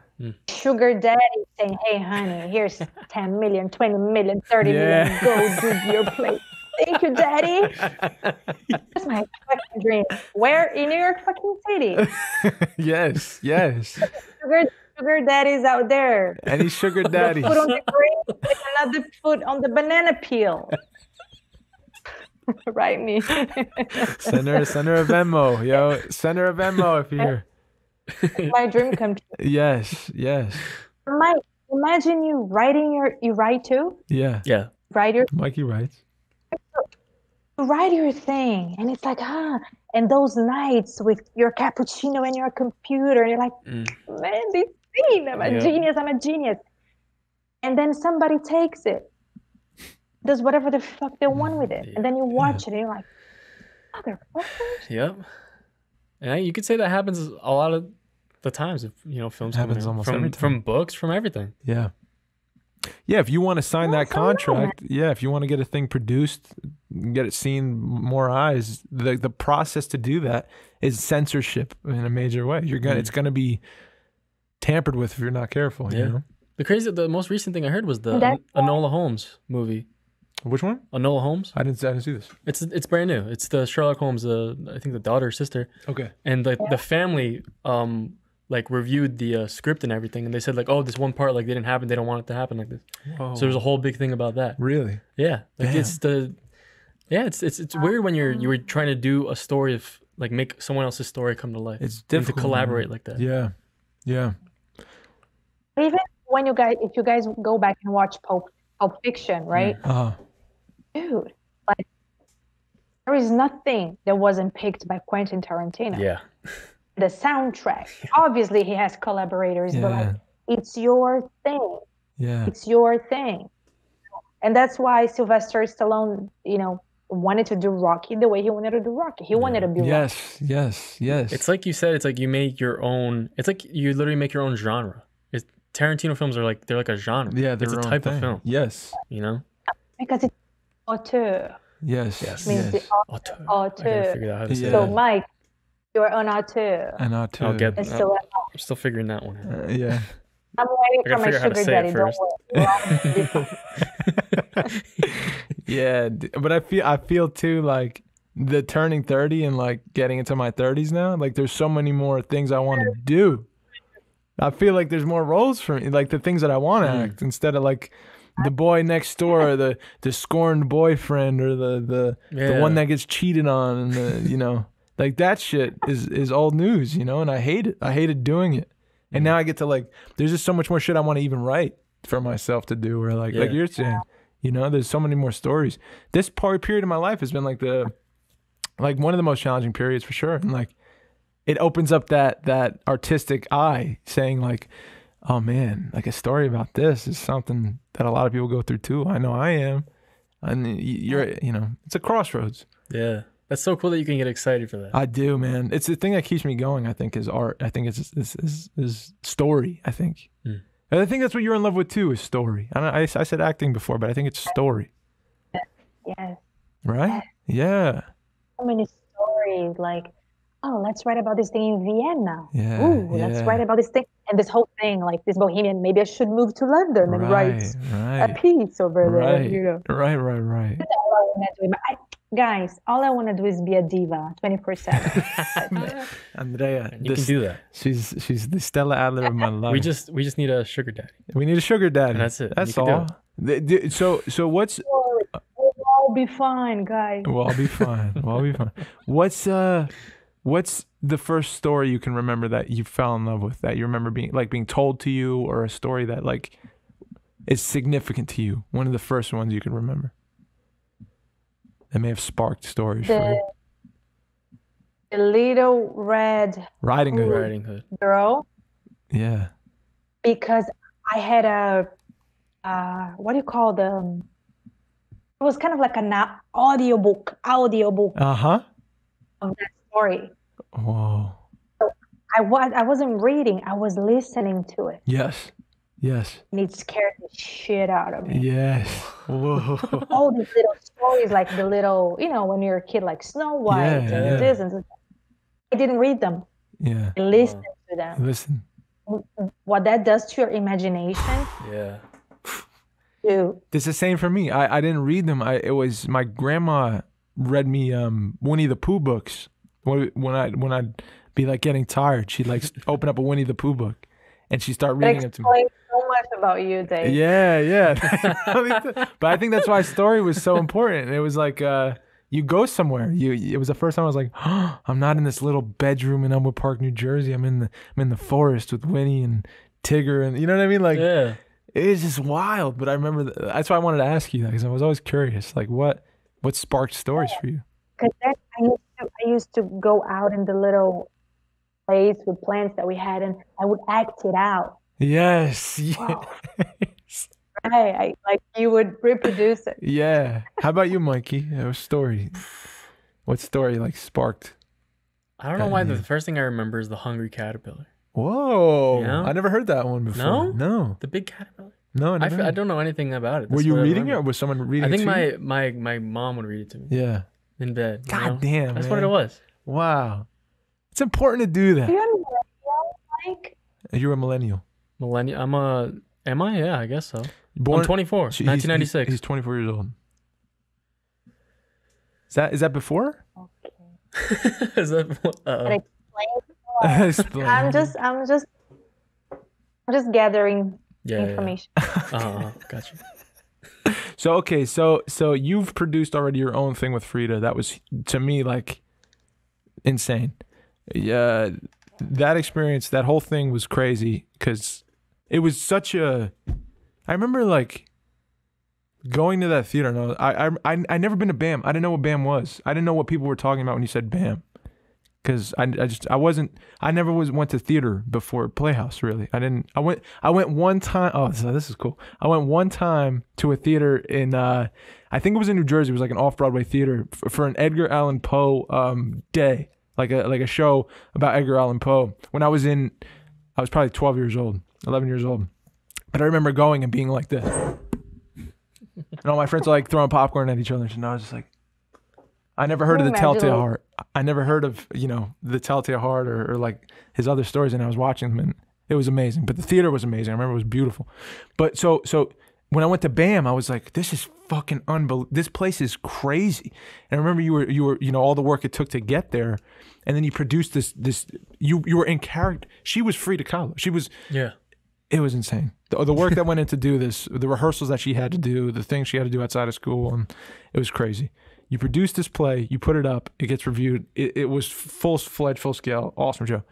Sugar daddy saying, hey, honey, here's 10 million, 20 million, 30 million. Go do your play. Thank you, daddy. That's my fucking dream. Where? In New York fucking City. Yes. Sugar daddies out there. Any sugar daddies. Foot on the grape with another foot on the banana peel. Write me. Send her a Venmo, yo. Send her a Venmo if you're here. My dream come true. Yes. Imagine you write too? Yeah. Yeah. Mikey writes. Write your thing, and it's like, and those nights with your cappuccino and your computer, and you're like, man, this scene, I'm a genius. And then somebody takes it, does whatever the fuck they want with it, and then you watch it, and you're like, motherfuckers. Yep. And you could say that happens a lot of the times of, you know, films Happens coming out. almost every time. From books, from everything. Yeah. Yeah, if you want to sign that contract, if you want to get a thing produced, get it seen more eyes, the process to do that is censorship in a major way. It's gonna be tampered with if you're not careful. You know? The most recent thing I heard was the Enola Holmes movie. Which one? Enola Holmes. I didn't see this. It's brand new. It's the Sherlock Holmes, I think the daughter or sister. Okay. And the family like reviewed the script and everything, and they said like, oh, this one part like didn't happen. They don't want it to happen like this. Whoa. So there's a whole big thing about that. Really? Yeah. Like it's weird when you were trying to do a story of like make someone else's story come to life. It's difficult to collaborate like that. Yeah. Yeah. Even when if you guys go back and watch Pulp Fiction, right? Dude, like there is nothing that wasn't picked by Quentin Tarantino. Yeah. The soundtrack. Obviously he has collaborators, but like it's your thing. Yeah. It's your thing. And that's why Sylvester Stallone, you know, wanted to do Rocky the way he wanted to do Rocky. He wanted to be Rocky. Yes. It's like you said, it's like you make your own, it's like you literally make your own genre. Tarantino films are like, they're like a genre. Yeah, they're it's a type of film. Yes. You know? Because it's auteur. Yes. Means the auteur. I gotta figure out how to say So that. Mike, you're an auteur. An auteur. I'm still figuring that one out. Yeah. I'm waiting for my sugar daddy. Don't worry. Yeah, but I feel too like the turning 30 and like getting into my 30s now. Like there's so many more things I want to do. I feel like there's more roles for me, like the things that I want to act instead of like the boy next door, or the scorned boyfriend, or the one that gets cheated on, and the, you know, like that shit is old news, you know, and I hate it. I hated doing it. And now I get to like, there's just so much more shit I want to even write for myself to do, or like you're saying, you know, there's so many more stories. This period of my life has been like one of the most challenging periods for sure. And like, it opens up that artistic eye, saying like, oh man, like a story about this is something that a lot of people go through too. I know I am. And you're, you know, it's a crossroads. Yeah. That's so cool that you can get excited for that. I do, man. It's the thing that keeps me going, I think, is art. I think it's story, I think. And I think that's what you're in love with too, is story. I said acting before, but I think it's story. Yes. Right? Yeah. So many stories, like, oh, let's write about this thing in Vienna. Yeah. Ooh, let's write about this thing. And this whole thing, like this bohemian, maybe I should move to London and write a piece over there, you know. Right. That's all I want to do. Guys, all I want to do is be a diva 24/7. Andrea, you can do that. She's the Stella Adler of my life. We just need a sugar daddy. We need a sugar daddy. And that's it. That's all. So what's... We'll all be fine, guys. We'll all be fine. What's the first story you can remember that you fell in love with, that you remember being told to you, or a story that like is significant to you? One of the first ones you can remember that may have sparked stories for you. The Little Red Riding Hood girl. Yeah. Because I had a what do you call them? It was kind of like an audiobook Uh-huh. of that story. Whoa. So I wasn't reading, I was listening to it. Yes. And it scared the shit out of me. Yes. Whoa. All these little stories, like the little, you know, when you're a kid, like Snow White and this and that. I didn't read them. Yeah. I listened to them. Listen. What that does to your imagination. Yeah. Dude. It's the same for me. I didn't read them. It was my grandma read me Winnie the Pooh books. When I'd be like getting tired, she'd like open up a Winnie the Pooh book, and she'd start reading it to me. Explains so much about you, Dave. Yeah. But I think that's why story was so important. It was like you go somewhere. It was the first time I was like, oh, I'm not in this little bedroom in Elmwood Park, New Jersey. I'm in the forest with Winnie and Tigger, and you know what I mean? Like, yeah. It is just wild. But I remember that's why I wanted to ask you that, because I was always curious, like what sparked stories for you? Because I used to go out in the little place with plants that we had, and I would act it out. Yes. Wow. Right, like you would reproduce it. Yeah. How about you, Mikey? What story like sparked? I don't know why the first thing I remember is the Hungry Caterpillar. Whoa. You know? I never heard that one before. No. The big caterpillar. No, I don't know anything about it. Were That's you what I reading it, remember. or was someone reading I it think to you? my mom would read it to me. Yeah. In bed. You know? God damn, That's man. what it was. Wow. It's important to do that. Are you a millennial, Mike? You're a millennial. Millennium. Am I? Yeah, I guess so. Born I'm 24. 1996. He's 24 years old. Is that before? Okay. Is that? But Uh-oh. explain. I'm just gathering information. Gotcha. So okay, so you've produced already your own thing with Frida. That was, to me, like insane. Yeah, that experience, that whole thing was crazy because it was such a. I remember like going to that theater. No, I never been to BAM. I didn't know what BAM was. I didn't know what people were talking about when you said BAM. Because I never went to theater before Playhouse, really. I went one time. Oh, so this is cool. I went one time to a theater in, I think it was in New Jersey. It was like an off-Broadway theater for an Edgar Allan Poe day, like a show about Edgar Allan Poe. When I was probably 12 years old, 11 years old. But I remember going and being like this. And all my friends were like throwing popcorn at each other. And I was just like, I never heard of the Telltale Heart. I never heard of, the Telltale Heart or like his other stories, and I was watching them and it was amazing. But the theater was amazing. I remember it was beautiful. But so when I went to BAM, I was like, this is fucking unbelievable. This place is crazy. And I remember you were all the work it took to get there, and then you produced this you were in character. She was Frida Kahlo. She was It was insane. The work that went into do this, the rehearsals that she had to do, the things she had to do outside of school, and it was crazy. You produced this play, you put it up, it gets reviewed. It was full-fledged, full-scale, awesome show.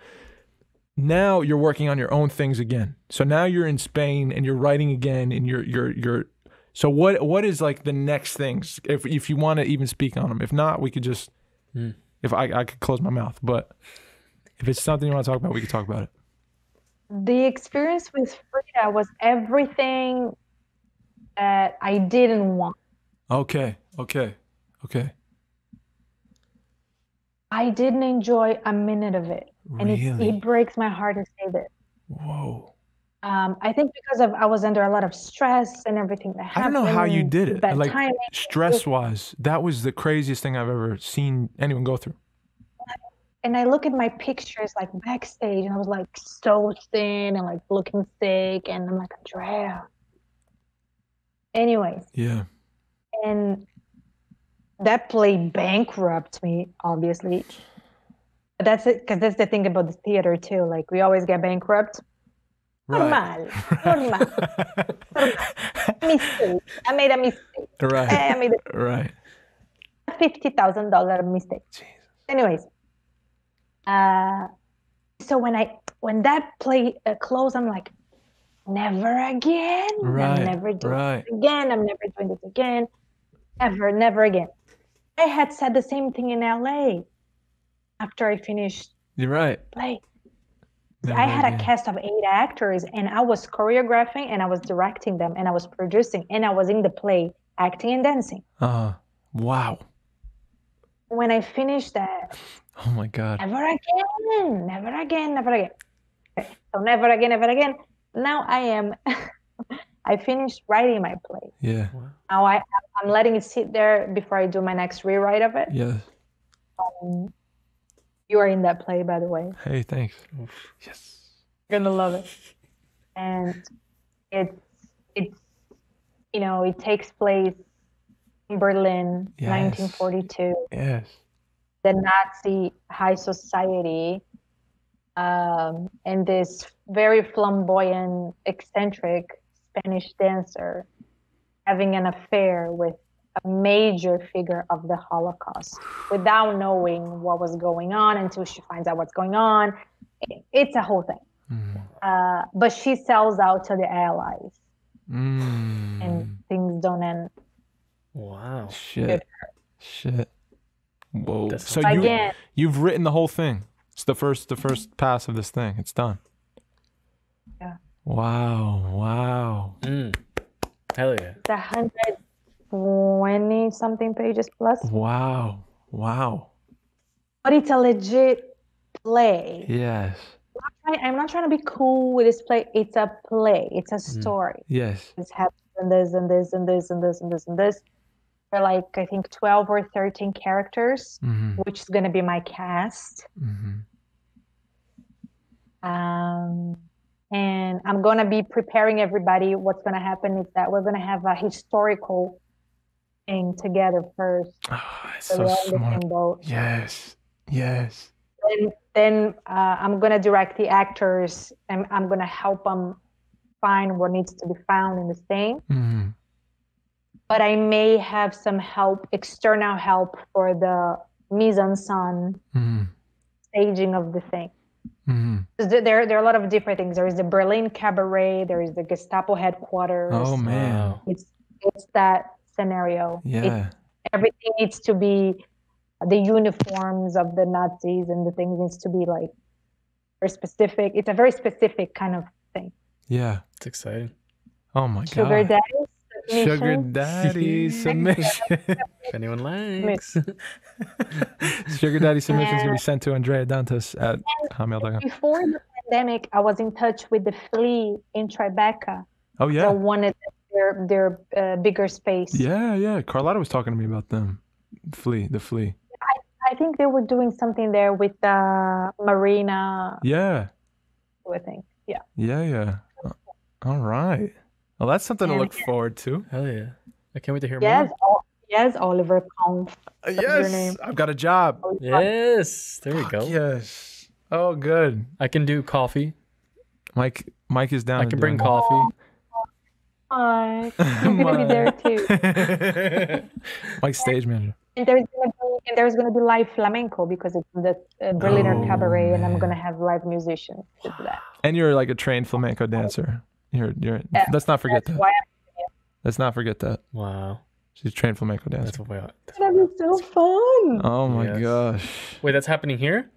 Now you're working on your own things again. So now you're in Spain and you're writing again, and you're. So what is like the next things? If you want to even speak on them. If not, we could just. If I could close my mouth, but if it's something you want to talk about, we could talk about it. The experience with Frida was everything that I didn't want. Okay. I didn't enjoy a minute of it. Really? And it breaks my heart to say this. Whoa. I think because I was under a lot of stress and everything that happened. I don't know how you did it. Like timing. stress-wise, that was the craziest thing I've ever seen anyone go through. And I look at my pictures like backstage, and I was like so thin and like looking sick, and I'm like, Andrea. Anyways. Yeah. And that play bankrupted me, obviously. But that's it, because that's the thing about the theater too. Like we always get bankrupt. Right. Normal. Mistake. I made a mistake. Right. I made Right. a $50,000 mistake. Jesus. Anyways, so when that play closed, I'm like, never again. Right. I'm never doing Right. this again. I'm never doing this again. Never again. I had said the same thing in LA after I finished You're right. play. Never I had again. a cast of 8 actors, and I was choreographing, and I was directing them, and I was producing, and I was in the play acting and dancing. Wow. When I finished that, Oh my God. never again. Okay, so never again. Now I finished writing my play. Yeah. Now I'm letting it sit there before I do my next rewrite of it. Yes. You are in that play, by the way. Hey, thanks. Yes. You're gonna love it. And it's it takes place in Berlin, Yes. 1942. Yes. The Nazi high society, and this very flamboyant, eccentric Spanish dancer having an affair with a major figure of the Holocaust without knowing what was going on until she finds out what's going on. It's a whole thing. But she sells out to the Allies, and things don't end. Wow. Shit. Whoa. That's So Again. you've written the whole thing. It's the first pass of this thing. It's done. Yeah. Wow. Hell yeah. It's 120 something pages plus. Wow. But it's a legit play. Yes. I'm not trying to be cool with this play. It's a play. It's a story. Yes. It's happening and this and this and this and this and this and this. There are like, I think 12 or 13 characters, which is going to be my cast. And I'm going to be preparing everybody. What's going to happen is that we're going to have a historical thing together first. Oh, it's so smart. Yes. Yes. Then I'm going to direct the actors, and I'm going to help them find what needs to be found in the thing. But I may have some help, external help for the mise en scène, staging of the thing. There are a lot of different things. There is the Berlin Cabaret. There is the Gestapo headquarters. Oh man, it's that scenario. Yeah, everything needs to be the uniforms of the Nazis, and the things needs to be like very specific. It's a very specific kind of thing. Yeah, it's exciting. Oh my Sugar god. Sugar daddy submission. If anyone likes. Sugar daddy submissions can be sent to Andrea Dantas at hotmail.com. Before the pandemic, I was in touch with the Flea in Tribeca. Oh yeah. They wanted their bigger space. Yeah. Carlotta was talking to me about them. The Flea. I think they were doing something there with Marina. Yeah. I think. Yeah. Yeah. All right. Well, that's something to look forward to. Hell yeah. I can't wait to hear more. Yes, Oliver Kampf. Yes, your name. I've got a job. Yes, there we go. Yes. Oh, good. I can do coffee. Mike is down. I can bring coffee. Hi. I'm gonna be there too. Mike's stage manager. And there's gonna be live flamenco because it's the Berliner Cabaret, and I'm gonna have live musicians to do that. And you're like a trained flamenco dancer. You're. Let's not forget that. Let's not forget that. Wow. She's a trained flamenco dancer. That's gonna be so fun. Oh my gosh. Wait, that's happening here?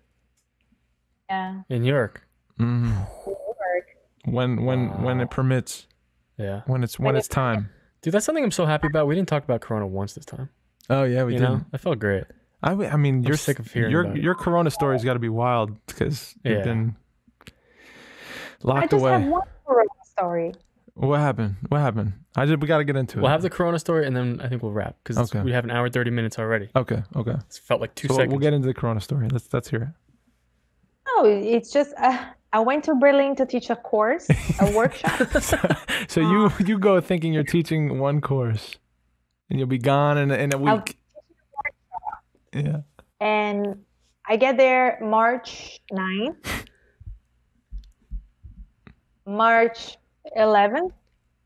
Yeah. In New York. Mm-hmm. When it permits. Yeah. When it's time. Dude, that's something I'm so happy about. We didn't talk about Corona once this time. Oh yeah, we did. I felt great. I mean, you're sick of hearing your Corona story's got to be wild because you've been locked away. I just have one Corona story. What happened? We got to get into it. We'll have the Corona story, and then I think we'll wrap because we have an hour 30 minutes already. Okay. It felt like 2 seconds. We'll get into the Corona story. Let's hear it. No, it's just I went to Berlin to teach a course, a workshop. So you go thinking you're teaching one course, and you'll be gone in a week. Yeah. And I get there March 9th. March 11th,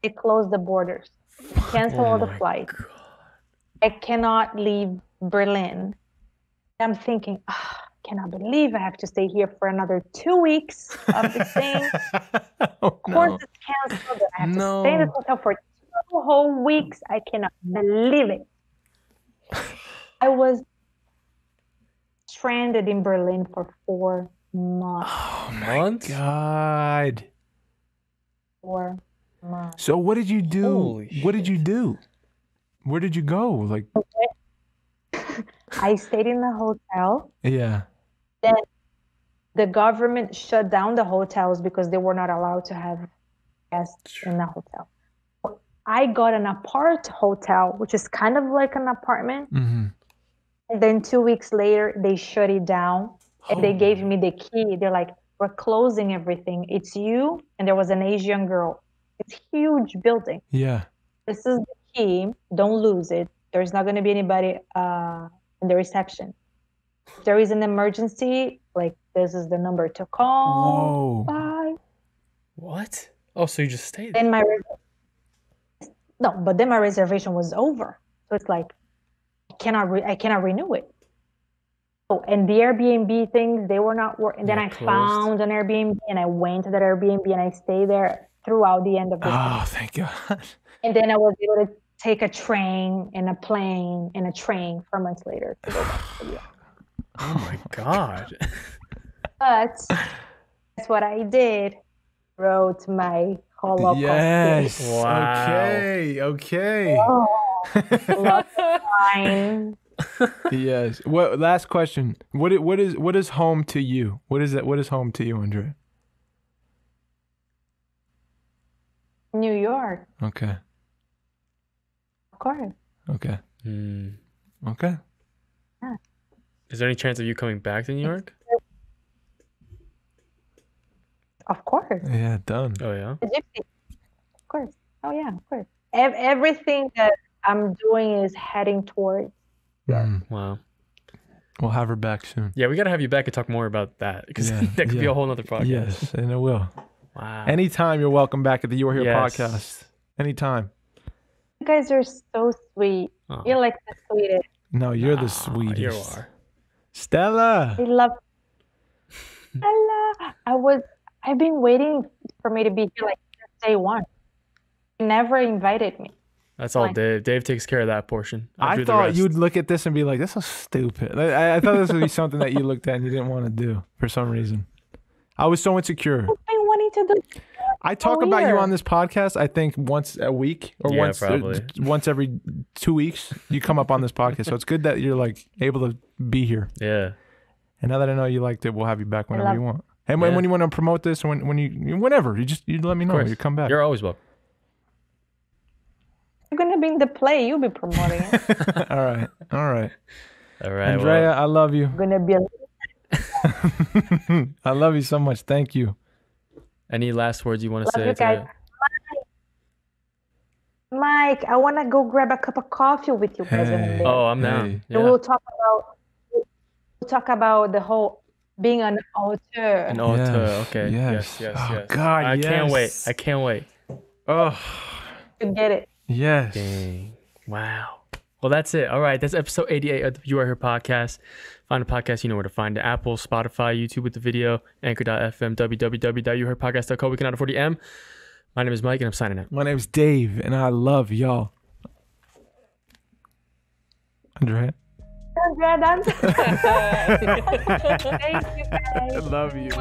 they close the borders. Cancel all the flights. I cannot leave Berlin. I'm thinking, I cannot believe I have to stay here for another 2 weeks of this thing. Of course, it's canceled. I have to stay in the hotel for 2 whole weeks. I cannot believe it. I was stranded in Berlin for 4 months. Oh my God. 4 months. So what did you do? Holy what did you do? Where did you go? Like, I stayed in the hotel. Yeah. Then the government shut down the hotels because they were not allowed to have guests in the hotel. I got an apart hotel, which is kind of like an apartment. Mm-hmm. And then 2 weeks later, they shut it down. And they gave me the key. They're like, we're closing everything. It's you. And there was an Asian girl. It's a huge building. Yeah. This is the key. Don't lose it. There's not going to be anybody in the reception. If there is an emergency, like, this is the number to call. Whoa. Bye. What? Oh, so you just stayed? Then but then my reservation was over. So it's like, I cannot renew it. Oh, and the Airbnb things, they were not working. Then I found an Airbnb, and I went to that Airbnb, and I stayed there throughout the end of the Oh, thank God. And then I was able to take a train and a plane and a train 4 months later to go back to the US. Oh my God. But that's what I did. Wrote my Holocaust. Yes. Piece. Wow. Okay. Oh, lots of time. Yes. Last question. What is home to you? What is home to you, Andrea? New York, Okay. of course. Okay. Mm. Okay. Yeah. Is there any chance of you coming back to New York? Of course. Yeah, done. Oh yeah. The gypsy. Of course. Oh yeah, of course. Everything that I'm doing is heading towards. Wow. We'll have her back soon. Yeah, we gotta have you back and talk more about that because that could be a whole nother podcast. Yes, and it will. Wow. Anytime you're welcome back at the You Are Here Yes. podcast. Anytime. You guys are so sweet. Oh. You're like the sweetest. No, you're the You sweetest. are. Stella. I love Stella. I've been waiting for me to be here like since day one. You never invited me. That's all Dave. Dave takes care of that portion. I thought you'd look at this and be like, this is stupid. I thought this would be something that you looked at and you didn't want to do for some reason. I was so insecure. I've been wanting to do. I talk about you on this podcast, I think once a week or once every 2 weeks, you come up on this podcast. So it's good that you're like able to be here. Yeah. And now that I know you liked it, we'll have you back whenever you want. And when you want to promote this, or whenever, you let me know. You come back. You're always welcome. You're gonna be in the play. You'll be promoting it. All right. Well, Andrea, I love you. I'm gonna be I love you so much. Thank you. Any last words you want to say? you guys. Mike, I want to go grab a cup of coffee with you guys in a bit. Oh, I'm down. Yeah. And we'll talk about the whole being an author. An author. Okay. Yes. Yes. God, I can't wait. Oh. You get it. Yes. Dang. Wow. Well, that's it. All right. That's episode 88 of the You Are Here podcast. Find the podcast, you know where to find it. Apple, Spotify, YouTube with the video, Anchor.fm, www.youhearpodcast.co. We can out 40M. My name is Mike, and I'm signing out. My name's Dave, and I love y'all. Andrea? Andrea Dantas. Thank you, guys. I love you.